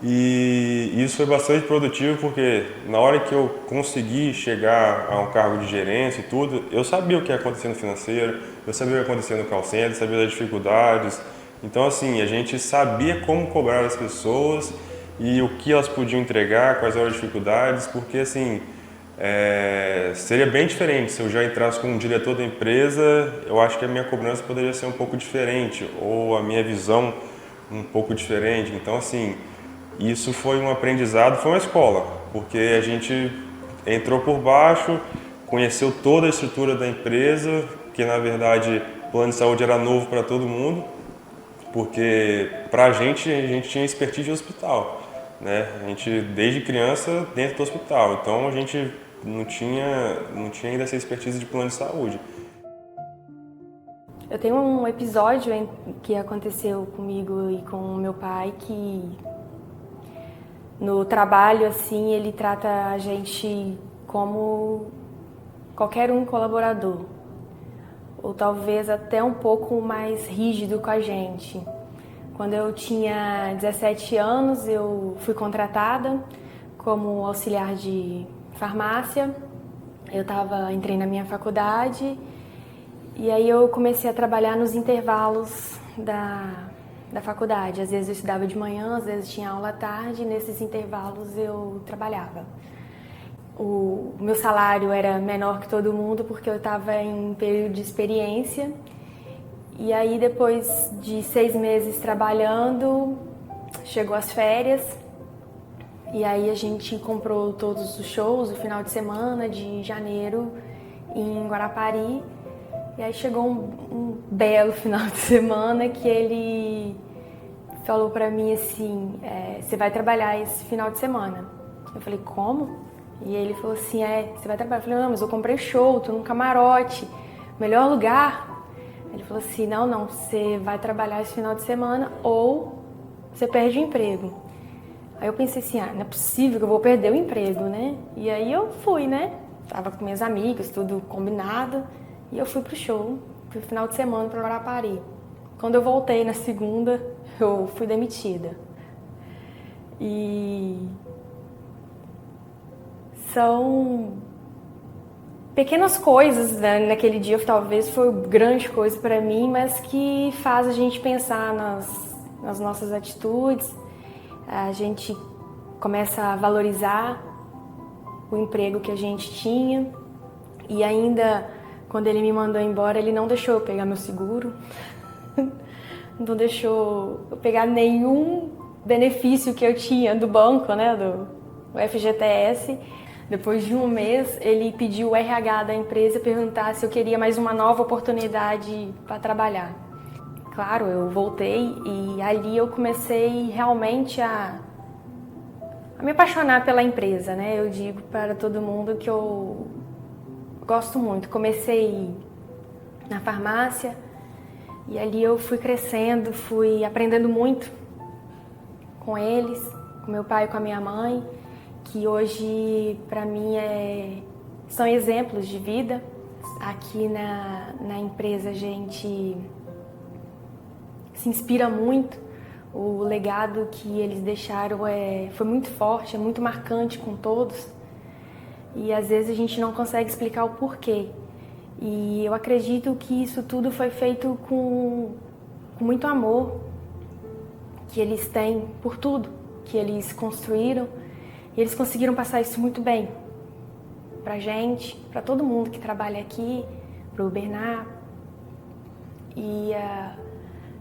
E isso foi bastante produtivo porque na hora que eu consegui chegar a um cargo de gerência e tudo, eu sabia o que ia acontecer no financeiro, eu sabia o que ia acontecer no call center, sabia das dificuldades. Então, assim, a gente sabia como cobrar as pessoas e o que elas podiam entregar, quais eram as dificuldades, porque, assim, seria bem diferente. Se eu já entrasse como diretor da empresa, eu acho que a minha cobrança poderia ser um pouco diferente, ou a minha visão um pouco diferente. Então, assim, isso foi um aprendizado, foi uma escola, porque a gente entrou por baixo, conheceu toda a estrutura da empresa, que na verdade o plano de saúde era novo para todo mundo, porque pra a gente tinha expertise de hospital, né? A gente desde criança dentro do hospital, então a gente não tinha ainda essa expertise de plano de saúde. Eu tenho um episódio que aconteceu comigo e com o meu pai que no trabalho, assim, ele trata a gente como qualquer um colaborador, ou talvez até um pouco mais rígido com a gente. Quando eu tinha 17 anos, eu fui contratada como auxiliar de farmácia. Entrei na minha faculdade e aí eu comecei a trabalhar nos intervalos da faculdade. Às vezes eu estudava de manhã, às vezes tinha aula à tarde, e nesses intervalos eu trabalhava. O meu salário era menor que todo mundo porque eu estava em período de experiência. E aí depois de 6 meses trabalhando, chegou as férias. E aí a gente comprou todos os shows no final de semana de janeiro em Guarapari. E aí chegou um belo final de semana que ele falou pra mim assim, você vai trabalhar esse final de semana. Eu falei, como? E ele falou assim, você vai trabalhar. Eu falei, não, mas eu comprei show, tô num camarote, melhor lugar. Ele falou assim, não, você vai trabalhar esse final de semana ou você perde o emprego. Aí eu pensei assim, não é possível que eu vou perder o emprego, né? E aí eu fui, né? Tava com minhas amigas, tudo combinado. E eu fui pro show, pro final de semana pra Guarapari. Quando eu voltei na segunda, eu fui demitida. E são pequenas coisas, né? Naquele dia talvez foi grande coisa pra mim, mas que faz a gente pensar nas nossas atitudes, a gente começa a valorizar o emprego que a gente tinha. E ainda, quando ele me mandou embora, ele não deixou eu pegar meu seguro, não deixou eu pegar nenhum benefício que eu tinha do banco, né, do FGTS. Depois de um mês, ele pediu o RH da empresa perguntar se eu queria mais uma nova oportunidade para trabalhar. Claro, eu voltei e ali eu comecei realmente a me apaixonar pela empresa, né? Eu digo para todo mundo que eu gosto muito. Comecei na farmácia e ali eu fui crescendo, fui aprendendo muito com eles, com meu pai e com a minha mãe, que hoje para mim são exemplos de vida. Aqui na empresa a gente se inspira muito. O legado que eles deixaram foi muito forte, é muito marcante com todos. E às vezes a gente não consegue explicar o porquê. E eu acredito que isso tudo foi feito com muito amor que eles têm por tudo que eles construíram. E eles conseguiram passar isso muito bem pra gente, pra todo mundo que trabalha aqui, pro Bernard. E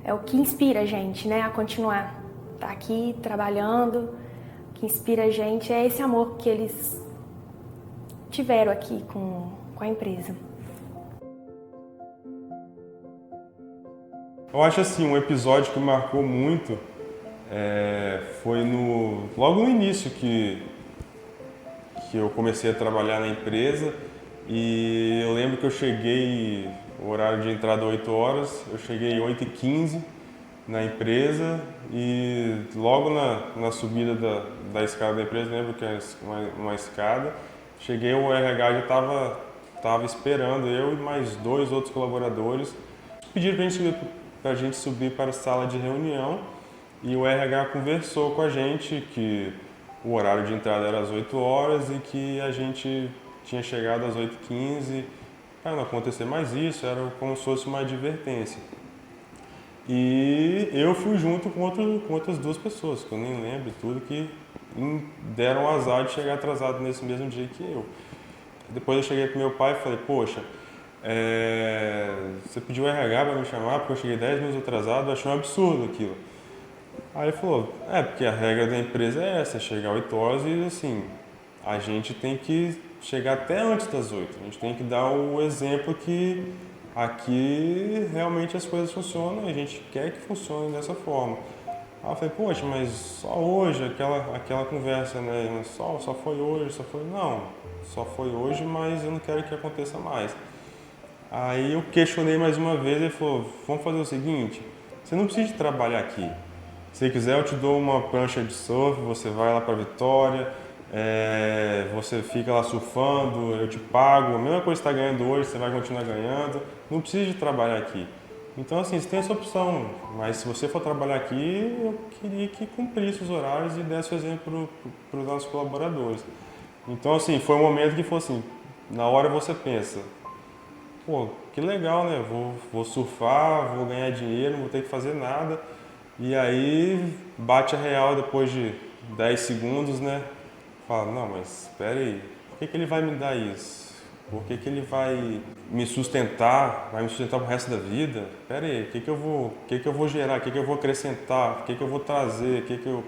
é o que inspira a gente, né, a continuar. Tá aqui trabalhando, o que inspira a gente é esse amor que eles tiveram aqui com a empresa. Eu acho assim, um episódio que marcou muito foi logo no início que eu comecei a trabalhar na empresa, e eu lembro que eu cheguei, o horário de entrada 8 horas, eu cheguei 8h15 na empresa, e logo na subida da escada da empresa, lembro que é uma escada, cheguei, o RH já estava esperando eu e mais 2 outros colaboradores. Pediram para a gente subir para a sala de reunião, e o RH conversou com a gente que o horário de entrada era às 8 horas e que a gente tinha chegado às 8h15, para não acontecer mais isso, era como se fosse uma advertência. E eu fui junto com outras 2 pessoas, que eu nem lembro tudo, que deram o azar de chegar atrasado nesse mesmo dia que eu. Depois eu cheguei para meu pai e falei, poxa, você pediu o RH para me chamar porque eu cheguei 10 minutos atrasado, eu achei um absurdo aquilo. Aí ele falou, porque a regra da empresa é essa, chegar 8 horas e assim, a gente tem que chegar até antes das 8, a gente tem que dar o exemplo que aqui realmente as coisas funcionam e a gente quer que funcione dessa forma. Aí eu falei, poxa, mas só hoje, aquela conversa, né, só foi hoje, não, só foi hoje, mas eu não quero que aconteça mais. Aí eu questionei mais uma vez e ele falou, vamos fazer o seguinte, você não precisa de trabalhar aqui. Se quiser eu te dou uma prancha de surf, você vai lá para Vitória, você fica lá surfando, eu te pago, a mesma coisa que você está ganhando hoje, você vai continuar ganhando, não precisa de trabalhar aqui. Então assim, você tem essa opção, mas se você for trabalhar aqui, eu queria que cumprisse os horários e desse o exemplo para os nossos colaboradores. Então assim, foi um momento que foi assim, na hora você pensa, pô, que legal, né? Vou surfar, vou ganhar dinheiro, não vou ter que fazer nada. E aí bate a real depois de 10 segundos, né? Fala, não, mas espera aí, por que ele vai me dar isso? Por que ele vai me sustentar pro resto da vida? Espera aí, o que eu vou gerar, o que eu vou acrescentar, o que eu vou trazer,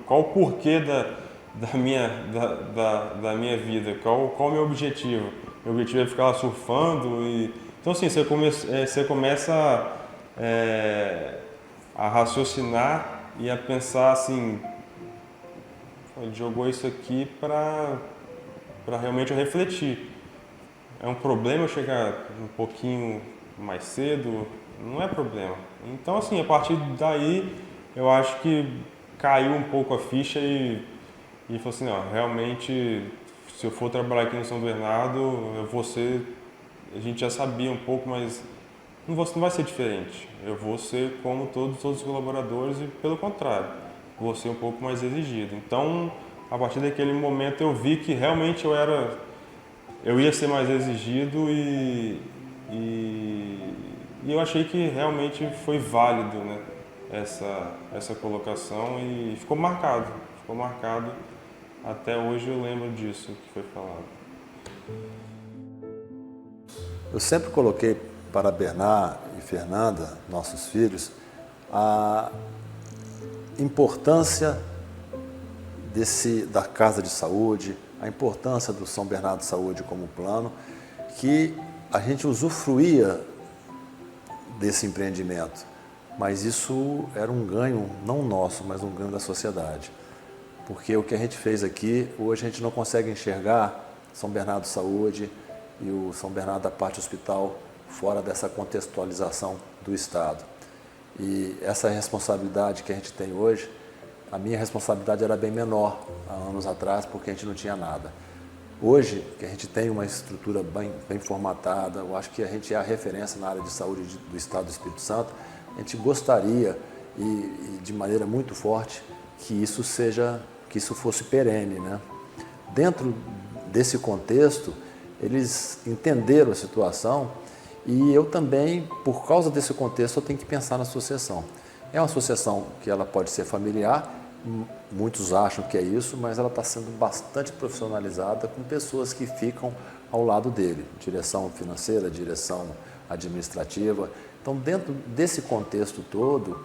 qual o porquê da minha vida, qual o meu objetivo? Meu objetivo é ficar lá surfando e... Então assim, você começa a raciocinar e a pensar assim, ele jogou isso aqui para realmente eu refletir. É um problema eu chegar um pouquinho mais cedo? Não é problema. Então assim, a partir daí eu acho que caiu um pouco a ficha e falou assim, não, realmente se eu for trabalhar aqui no São Bernardo, eu vou ser, a gente já sabia um pouco, mas não vai ser diferente. Eu vou ser como todos os colaboradores e, pelo contrário, vou ser um pouco mais exigido. Então, a partir daquele momento, eu vi que realmente eu ia ser mais exigido e eu achei que realmente foi válido, né? essa colocação e ficou marcado. Até hoje eu lembro disso que foi falado. Eu sempre coloquei para Bernard e Fernanda, nossos filhos, a importância da Casa de Saúde, a importância do São Bernardo Saúde como plano, que a gente usufruía desse empreendimento, mas isso era um ganho, não nosso, mas um ganho da sociedade. Porque o que a gente fez aqui, hoje a gente não consegue enxergar São Bernardo Saúde e o São Bernardo da parte hospital fora dessa contextualização do Estado. E essa responsabilidade que a gente tem hoje, a minha responsabilidade era bem menor há anos atrás, porque a gente não tinha nada. Hoje, que a gente tem uma estrutura bem formatada, eu acho que a gente é a referência na área de saúde do Estado do Espírito Santo, a gente gostaria, e de maneira muito forte, que isso fosse perene, né? Dentro desse contexto, eles entenderam a situação e eu também, por causa desse contexto, eu tenho que pensar na associação. É uma associação que ela pode ser familiar, muitos acham que é isso, mas ela está sendo bastante profissionalizada com pessoas que ficam ao lado dele, direção financeira, direção administrativa. Então, dentro desse contexto todo,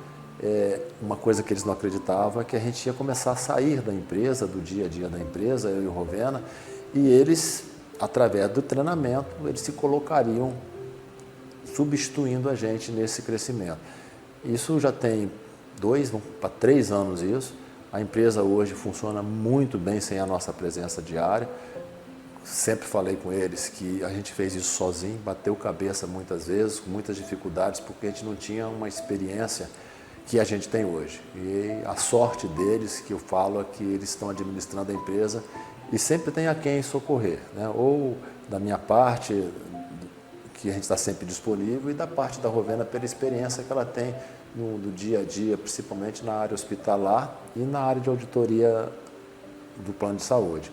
uma coisa que eles não acreditavam é que a gente ia começar a sair da empresa, do dia a dia da empresa, eu e o Rovena, e eles, através do treinamento, eles se colocariam substituindo a gente nesse crescimento. Isso já tem 2 para 3 anos isso. A empresa hoje funciona muito bem sem a nossa presença diária. Sempre falei com eles que a gente fez isso sozinho, bateu cabeça muitas vezes, com muitas dificuldades, porque a gente não tinha uma experiência que a gente tem hoje. E a sorte deles, que eu falo, é que eles estão administrando a empresa e sempre tem a quem socorrer, né? Ou da minha parte, que a gente está sempre disponível, e da parte da Rovena pela experiência que ela tem no dia a dia, principalmente na área hospitalar e na área de auditoria do plano de saúde.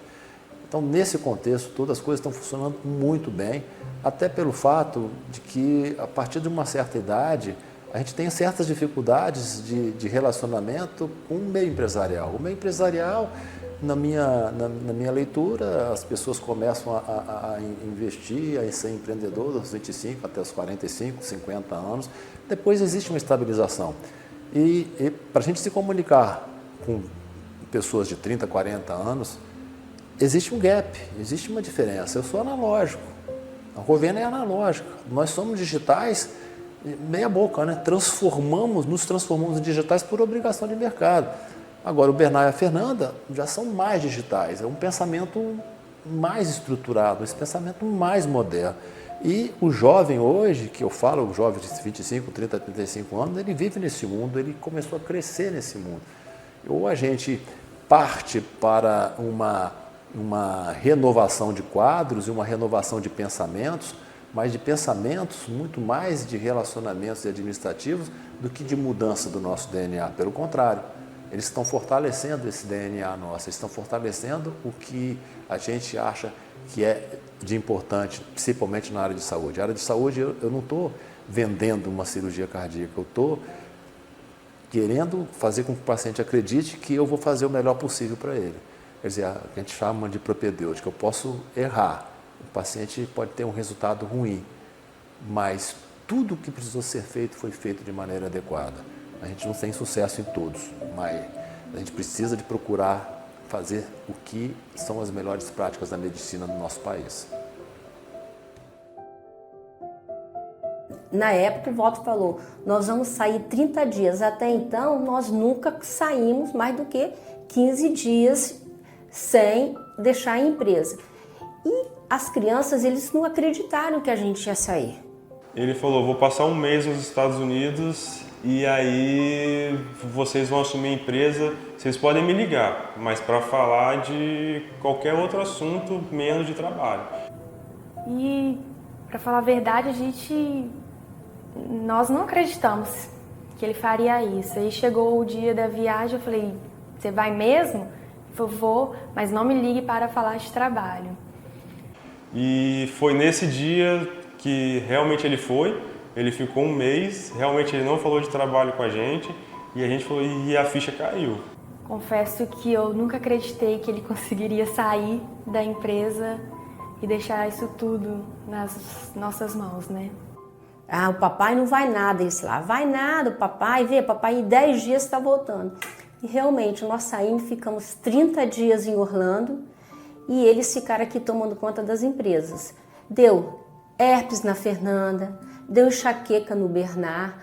Então, nesse contexto, todas as coisas estão funcionando muito bem, até pelo fato de que, a partir de uma certa idade, a gente tem certas dificuldades de relacionamento com o meio empresarial. O meio empresarial, na minha leitura, as pessoas começam a investir, a ser empreendedor dos 25 até os 45, 50 anos. Depois existe uma estabilização. E para a gente se comunicar com pessoas de 30, 40 anos, existe um gap, existe uma diferença. Eu sou analógico, a Rovena é analógica. Nós somos digitais, meia boca, né? Nos transformamos em digitais por obrigação de mercado. Agora, o Bernard e a Fernanda já são mais digitais, é um pensamento mais estruturado, esse pensamento mais moderno. E o jovem hoje, que eu falo, o jovem de 25, 30, 35 anos, ele vive nesse mundo, ele começou a crescer nesse mundo. Ou a gente parte para uma renovação de quadros e uma renovação de pensamentos, mas de pensamentos muito mais de relacionamentos e administrativos do que de mudança do nosso DNA. Pelo contrário, eles estão fortalecendo esse DNA nosso, eles estão fortalecendo o que a gente acha que é de importante, principalmente na área de saúde. A área de saúde, eu não estou vendendo uma cirurgia cardíaca, eu estou querendo fazer com que o paciente acredite que eu vou fazer o melhor possível para ele. Quer dizer, a gente chama de propedêutica, eu posso errar, o paciente pode ter um resultado ruim, mas tudo o que precisou ser feito foi feito de maneira adequada. A gente não tem sucesso em todos, mas a gente precisa de procurar fazer o que são as melhores práticas da medicina no nosso país. Na época, o Walter falou, nós vamos sair 30 dias. Até então, nós nunca saímos mais do que 15 dias sem deixar a empresa. E as crianças, eles não acreditaram que a gente ia sair. Ele falou, vou passar um mês nos Estados Unidos e aí vocês vão assumir a empresa, vocês podem me ligar, mas para falar de qualquer outro assunto, menos de trabalho. E, para falar a verdade, nós não acreditamos que ele faria isso. Aí chegou o dia da viagem, eu falei, você vai mesmo? Ele falou, vou, mas não me ligue para falar de trabalho. E foi nesse dia que realmente ele foi. Ele ficou um mês, realmente ele não falou de trabalho com a gente. E a gente falou, e a ficha caiu. Confesso que eu nunca acreditei que ele conseguiria sair da empresa e deixar isso tudo nas nossas mãos, né? Ah, o papai não vai nada, ele lá, vai nada, o papai, vê, papai em 10 dias está voltando. E realmente, nós saímos, ficamos 30 dias em Orlando e eles ficaram aqui tomando conta das empresas. Deu herpes na Fernanda, deu enxaqueca no Bernard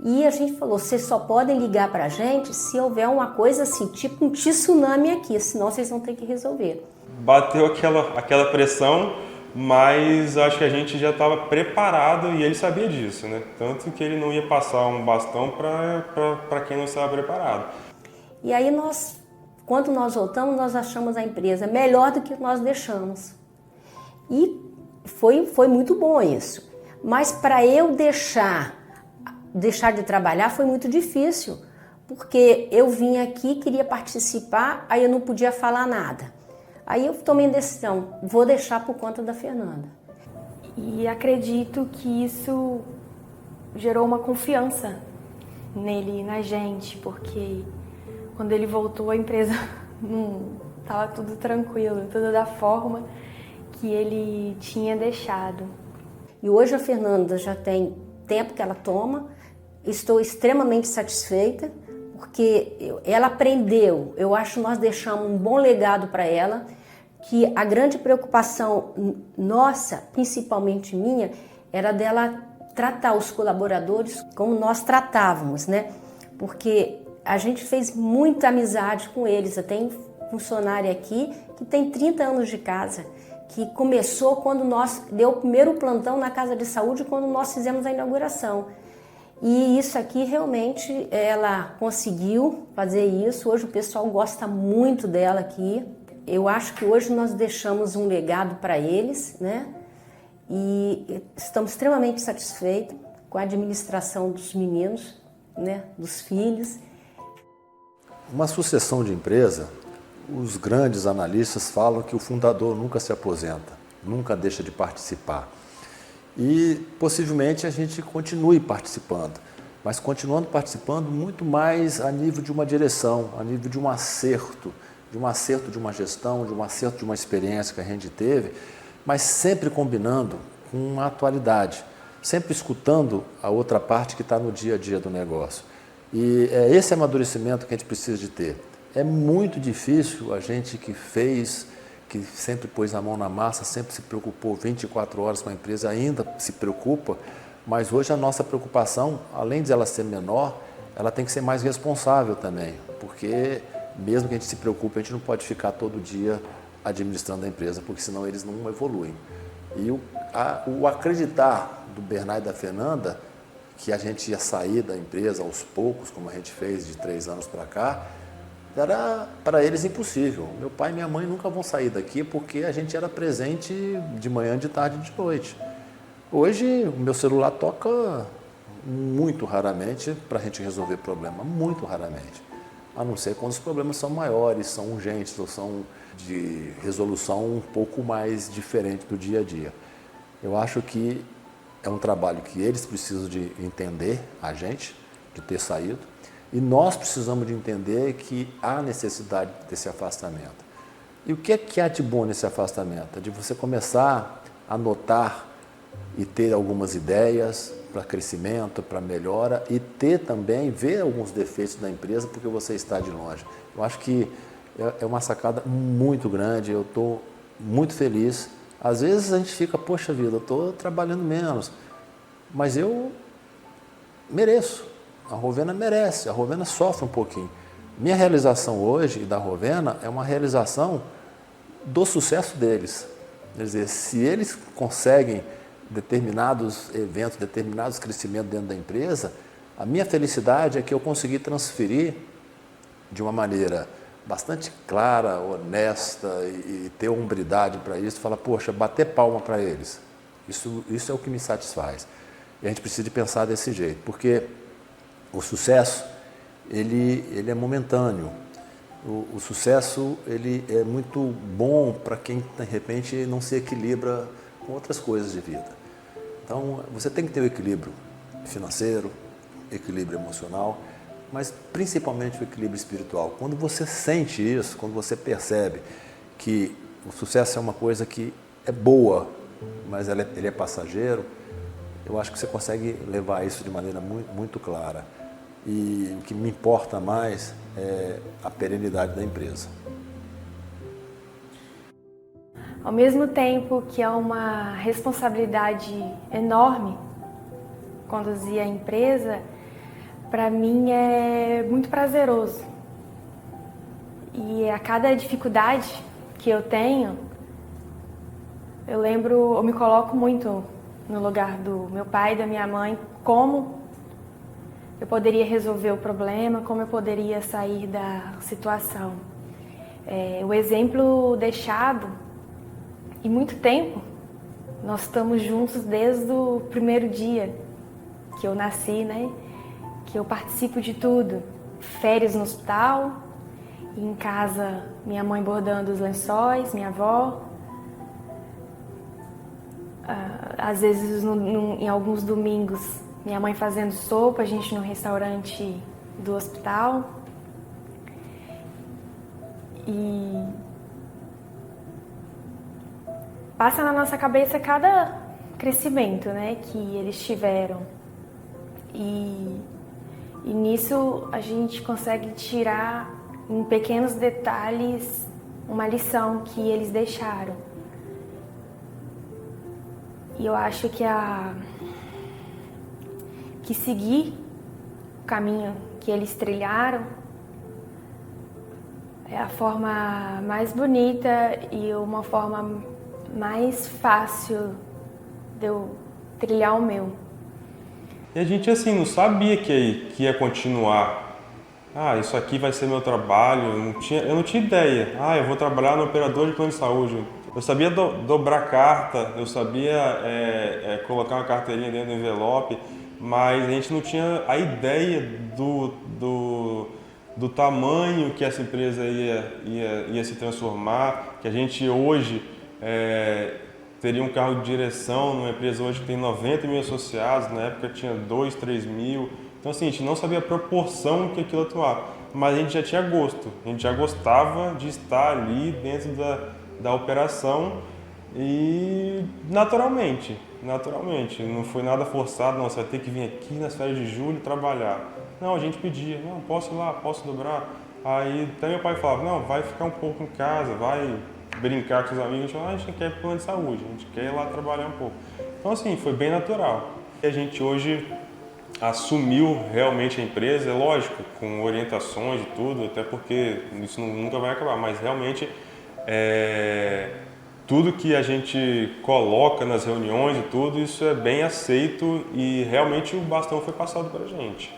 e a gente falou, vocês só podem ligar pra gente se houver uma coisa assim, tipo um tsunami aqui, senão vocês vão ter que resolver. Bateu aquela pressão, mas acho que a gente já estava preparado e ele sabia disso, né? Tanto que ele não ia passar um bastão para quem não estava preparado. E aí quando nós voltamos, nós achamos a empresa melhor do que nós deixamos. E foi muito bom isso. Mas para eu deixar de trabalhar foi muito difícil, porque eu vim aqui, queria participar, aí eu não podia falar nada. Aí eu tomei a decisão, vou deixar por conta da Fernanda. E acredito que isso gerou uma confiança nele e na gente, porque quando ele voltou a empresa estava tudo tranquilo, tudo da forma que ele tinha deixado. E hoje a Fernanda já tem tempo que ela toma, estou extremamente satisfeita, porque ela aprendeu, eu acho que nós deixamos um bom legado para ela, que a grande preocupação nossa, principalmente minha, era dela tratar os colaboradores como nós tratávamos, né? Porque a gente fez muita amizade com eles. Eu tenho funcionária aqui que tem 30 anos de casa, que começou quando nós deu o primeiro plantão na Casa de Saúde, quando nós fizemos a inauguração. E isso aqui realmente ela conseguiu fazer isso. Hoje o pessoal gosta muito dela aqui. Eu acho que hoje nós deixamos um legado para eles, né? E estamos extremamente satisfeitos com a administração dos meninos, né? Dos filhos. Uma sucessão de empresa, os grandes analistas falam que o fundador nunca se aposenta, nunca deixa de participar. E possivelmente a gente continue participando, mas continuando participando muito mais a nível de uma direção, a nível de um acerto de uma gestão, de um acerto de uma experiência que a gente teve, mas sempre combinando com a atualidade, sempre escutando a outra parte que está no dia a dia do negócio. E é esse amadurecimento que a gente precisa de ter. É muito difícil a gente que sempre pôs a mão na massa, sempre se preocupou 24 horas com a empresa, ainda se preocupa, mas hoje a nossa preocupação, além de ela ser menor, ela tem que ser mais responsável também, porque mesmo que a gente se preocupe, a gente não pode ficar todo dia administrando a empresa, porque senão eles não evoluem. E o acreditar do Bernard e da Fernanda que a gente ia sair da empresa aos poucos, como a gente fez de 3 anos para cá, era para eles impossível. Meu pai e minha mãe nunca vão sair daqui porque a gente era presente de manhã, de tarde e de noite. Hoje o meu celular toca muito raramente para a gente resolver problema, muito raramente. A não ser quando os problemas são maiores, são urgentes ou são de resolução um pouco mais diferente do dia a dia. Eu acho que é um trabalho que eles precisam de entender, a gente, de ter saído, e nós precisamos de entender que há necessidade desse afastamento. E o que é de bom nesse afastamento? É de você começar a notar e ter algumas ideias para crescimento, para melhora e ter também, ver alguns defeitos da empresa porque você está de longe. Eu acho que é uma sacada muito grande, eu estou muito feliz. Às vezes a gente fica, poxa vida, eu estou trabalhando menos, mas eu mereço, a Rovena merece, a Rovena sofre um pouquinho. Minha realização hoje e da Rovena é uma realização do sucesso deles. Quer dizer, se eles conseguem determinados eventos, determinados crescimentos dentro da empresa, a minha felicidade é que eu consegui transferir de uma maneira bastante clara, honesta e ter hombridade para isso, falar, poxa, bater palma para eles. Isso é o que me satisfaz. E a gente precisa de pensar desse jeito, porque o sucesso, ele é momentâneo. O sucesso, ele é muito bom para quem, de repente, não se equilibra com outras coisas de vida. Então, você tem que ter o equilíbrio financeiro, equilíbrio emocional, mas principalmente o equilíbrio espiritual. Quando você sente isso, quando você percebe que o sucesso é uma coisa que é boa, mas ele é passageiro, eu acho que você consegue levar isso de maneira muito, muito clara. E o que me importa mais é a perenidade da empresa. Ao mesmo tempo que é uma responsabilidade enorme conduzir a empresa, para mim é muito prazeroso. E a cada dificuldade que eu tenho, eu me coloco muito no lugar do meu pai e da minha mãe, como eu poderia resolver o problema, como eu poderia sair da situação. O exemplo deixado, e muito tempo, nós estamos juntos desde o primeiro dia que eu nasci, né? Que eu participo de tudo. Férias no hospital, em casa minha mãe bordando os lençóis, minha avó. Às vezes em alguns domingos minha mãe fazendo sopa, a gente no restaurante do hospital. E passa na nossa cabeça cada crescimento, né, que eles tiveram. E nisso a gente consegue tirar em pequenos detalhes uma lição que eles deixaram. E eu acho que seguir o caminho que eles trilharam é a forma mais bonita e uma forma mais fácil de eu trilhar o meu. E a gente, assim, não sabia que ia continuar. Isso aqui vai ser meu trabalho. Eu não tinha ideia. Eu vou trabalhar no operador de plano de saúde. Eu sabia dobrar carta, eu sabia colocar uma carteirinha dentro do envelope, mas a gente não tinha a ideia do tamanho que essa empresa ia se transformar, que a gente hoje teria um cargo de direção numa empresa hoje que tem 90 mil associados, na época tinha 2, 3 mil. Então assim, a gente não sabia a proporção que aquilo atuava, mas a gente já tinha gosto, a gente já gostava de estar ali dentro da operação e naturalmente, não foi nada forçado, não, você vai ter que vir aqui nas férias de julho trabalhar. Não, a gente pedia, não, posso ir lá, posso dobrar. Aí até meu pai falava, não, vai ficar um pouco em casa, vai brincar com os amigos, a gente quer ir para o plano de saúde, a gente quer ir lá trabalhar um pouco. Então assim, foi bem natural. E a gente hoje assumiu realmente a empresa, é lógico, com orientações e tudo, até porque isso nunca vai acabar, mas realmente tudo que a gente coloca nas reuniões e tudo, isso é bem aceito e realmente o bastão foi passado para a gente.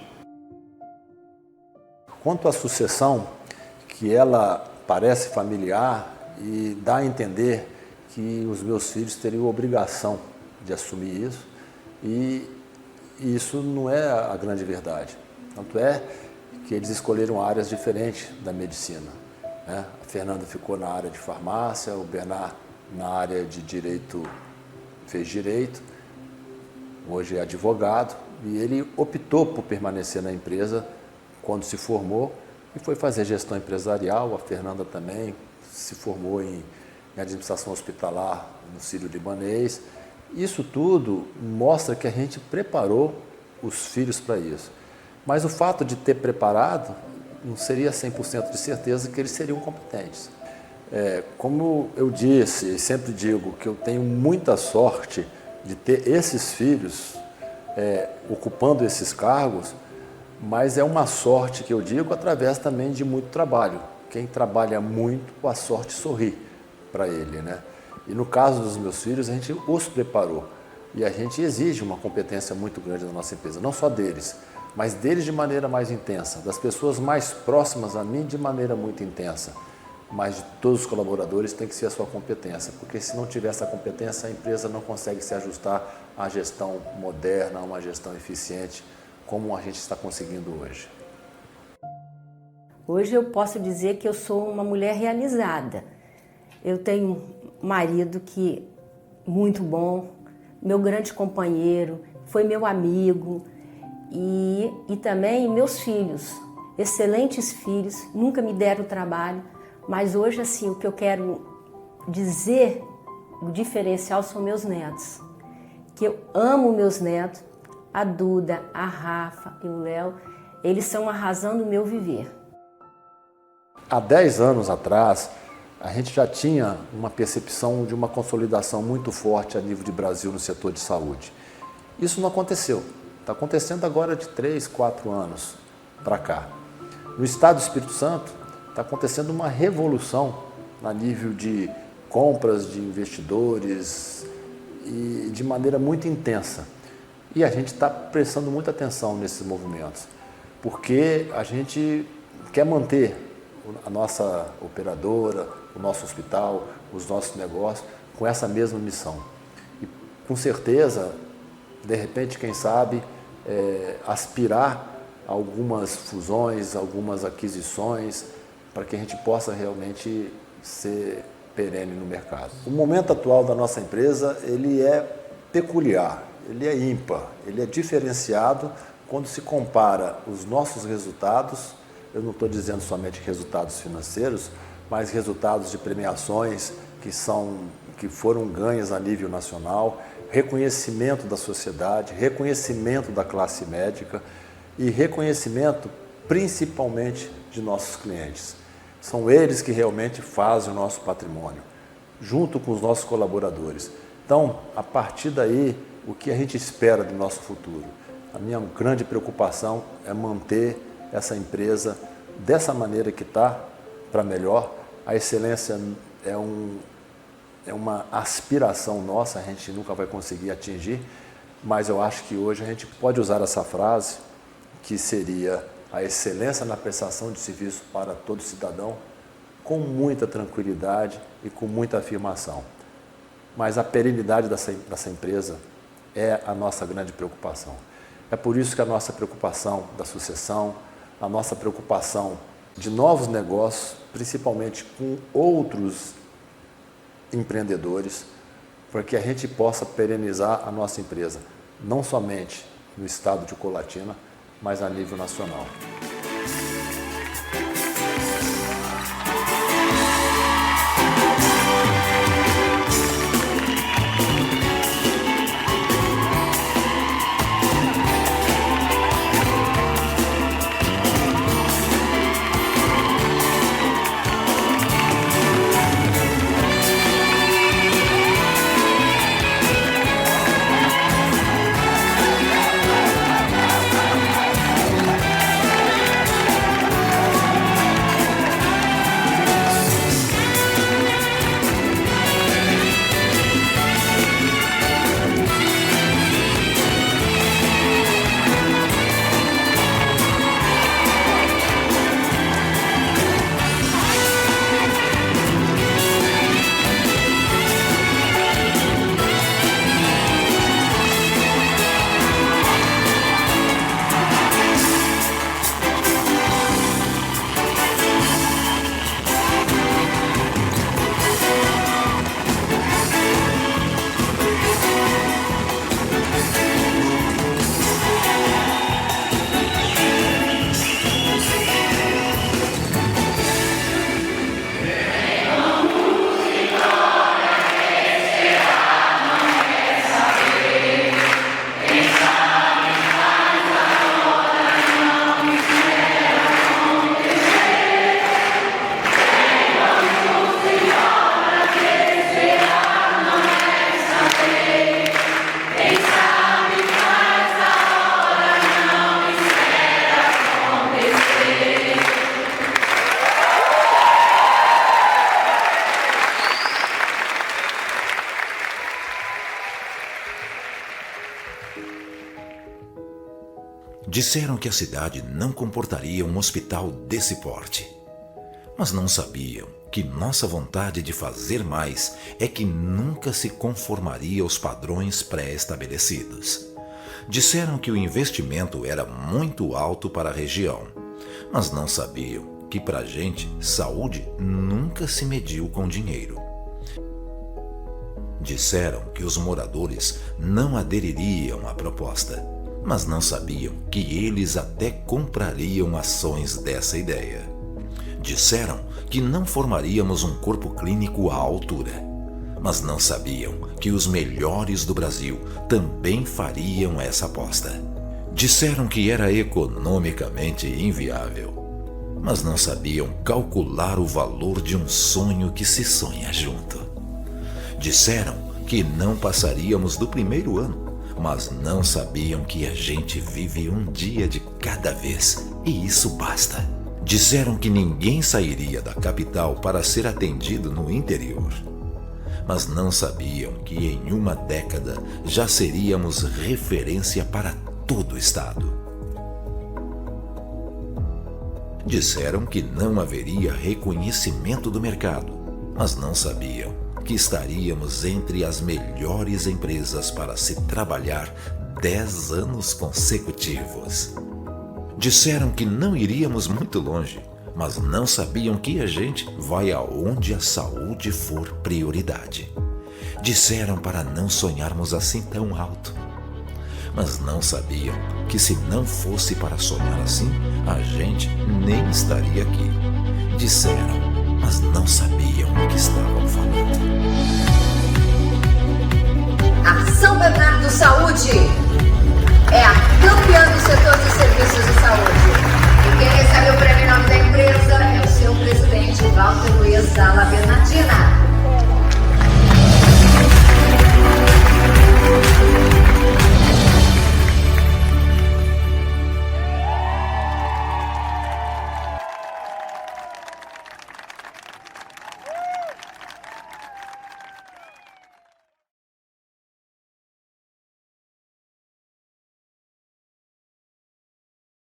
Quanto à sucessão, que ela parece familiar e dá a entender que os meus filhos teriam obrigação de assumir isso, e isso não é a grande verdade. Tanto é que eles escolheram áreas diferentes da medicina, né? A Fernanda ficou na área de farmácia, o Bernard na área de direito, fez direito, hoje é advogado, e ele optou por permanecer na empresa quando se formou e foi fazer gestão empresarial. A Fernanda também se formou em administração hospitalar no Sírio-Libanês. Isso tudo mostra que a gente preparou os filhos para isso. Mas o fato de ter preparado não seria 100% de certeza que eles seriam competentes. Como eu disse e sempre digo, que eu tenho muita sorte de ter esses filhos ocupando esses cargos, mas é uma sorte que eu digo através também de muito trabalho. Quem trabalha muito, a sorte sorri para ele, né? E no caso dos meus filhos, a gente os preparou. E a gente exige uma competência muito grande da nossa empresa, não só deles, mas deles de maneira mais intensa, das pessoas mais próximas a mim de maneira muito intensa. Mas de todos os colaboradores tem que ser a sua competência, porque se não tiver essa competência, a empresa não consegue se ajustar à gestão moderna, a uma gestão eficiente, como a gente está conseguindo hoje. Hoje eu posso dizer que eu sou uma mulher realizada. Eu tenho um marido que muito bom, meu grande companheiro, foi meu amigo E também meus filhos, excelentes filhos, nunca me deram trabalho, mas hoje assim, o que eu quero dizer, o diferencial são meus netos, que eu amo meus netos, a Duda, a Rafa e o Léo, eles são a razão do meu viver. Há 10 anos atrás, a gente já tinha uma percepção de uma consolidação muito forte a nível de Brasil no setor de saúde. Isso não aconteceu. Está acontecendo agora de 3, 4 anos para cá. No estado do Espírito Santo, está acontecendo uma revolução a nível de compras de investidores e de maneira muito intensa. E a gente está prestando muita atenção nesses movimentos, porque a gente quer manter a nossa operadora, o nosso hospital, os nossos negócios com essa mesma missão. E com certeza, de repente, quem sabe, aspirar a algumas fusões, algumas aquisições, para que a gente possa realmente ser perene no mercado. O momento atual da nossa empresa, ele é peculiar, ele é ímpar, ele é diferenciado quando se compara os nossos resultados, eu não estou dizendo somente resultados financeiros, mas resultados de premiações que foram ganhas a nível nacional, reconhecimento da sociedade, reconhecimento da classe médica e reconhecimento principalmente de nossos clientes. São eles que realmente fazem o nosso patrimônio, junto com os nossos colaboradores. Então, a partir daí, o que a gente espera do nosso futuro? A minha grande preocupação é manter essa empresa dessa maneira que está, para melhor. A excelência é uma aspiração nossa, a gente nunca vai conseguir atingir, mas eu acho que hoje a gente pode usar essa frase, que seria a excelência na prestação de serviço para todo cidadão, com muita tranquilidade e com muita afirmação. Mas a perenidade dessa empresa é a nossa grande preocupação. É por isso que a nossa preocupação da sucessão, a nossa preocupação de novos negócios, principalmente com outros empreendedores, para que a gente possa perenizar a nossa empresa, não somente no estado de Colatina, mas a nível nacional. Disseram que a cidade não comportaria um hospital desse porte, mas não sabiam que nossa vontade de fazer mais é que nunca se conformaria aos padrões pré-estabelecidos. Disseram que o investimento era muito alto para a região, mas não sabiam que para a gente saúde nunca se mediu com dinheiro. Disseram que os moradores não adeririam à proposta, mas não sabiam que eles até comprariam ações dessa ideia. Disseram que não formaríamos um corpo clínico à altura, mas não sabiam que os melhores do Brasil também fariam essa aposta. Disseram que era economicamente inviável, mas não sabiam calcular o valor de um sonho que se sonha junto. Disseram que não passaríamos do primeiro ano, mas não sabiam que a gente vive um dia de cada vez e isso basta. Disseram que ninguém sairia da capital para ser atendido no interior, mas não sabiam que em uma década já seríamos referência para todo o estado. Disseram que não haveria reconhecimento do mercado, mas não sabiam que estaríamos entre as melhores empresas para se trabalhar 10 anos consecutivos. Disseram que não iríamos muito longe, mas não sabiam que a gente vai aonde a saúde for prioridade. Disseram para não sonharmos assim tão alto, mas não sabiam que se não fosse para sonhar assim, a gente nem estaria aqui. Disseram, mas não sabiam o que estavam falando. A São Bernardo Saúde é a campeã do setor de serviços de saúde. E quem recebe o prêmio em nome da empresa é o seu presidente, Walter Luiz Dalla Vedova.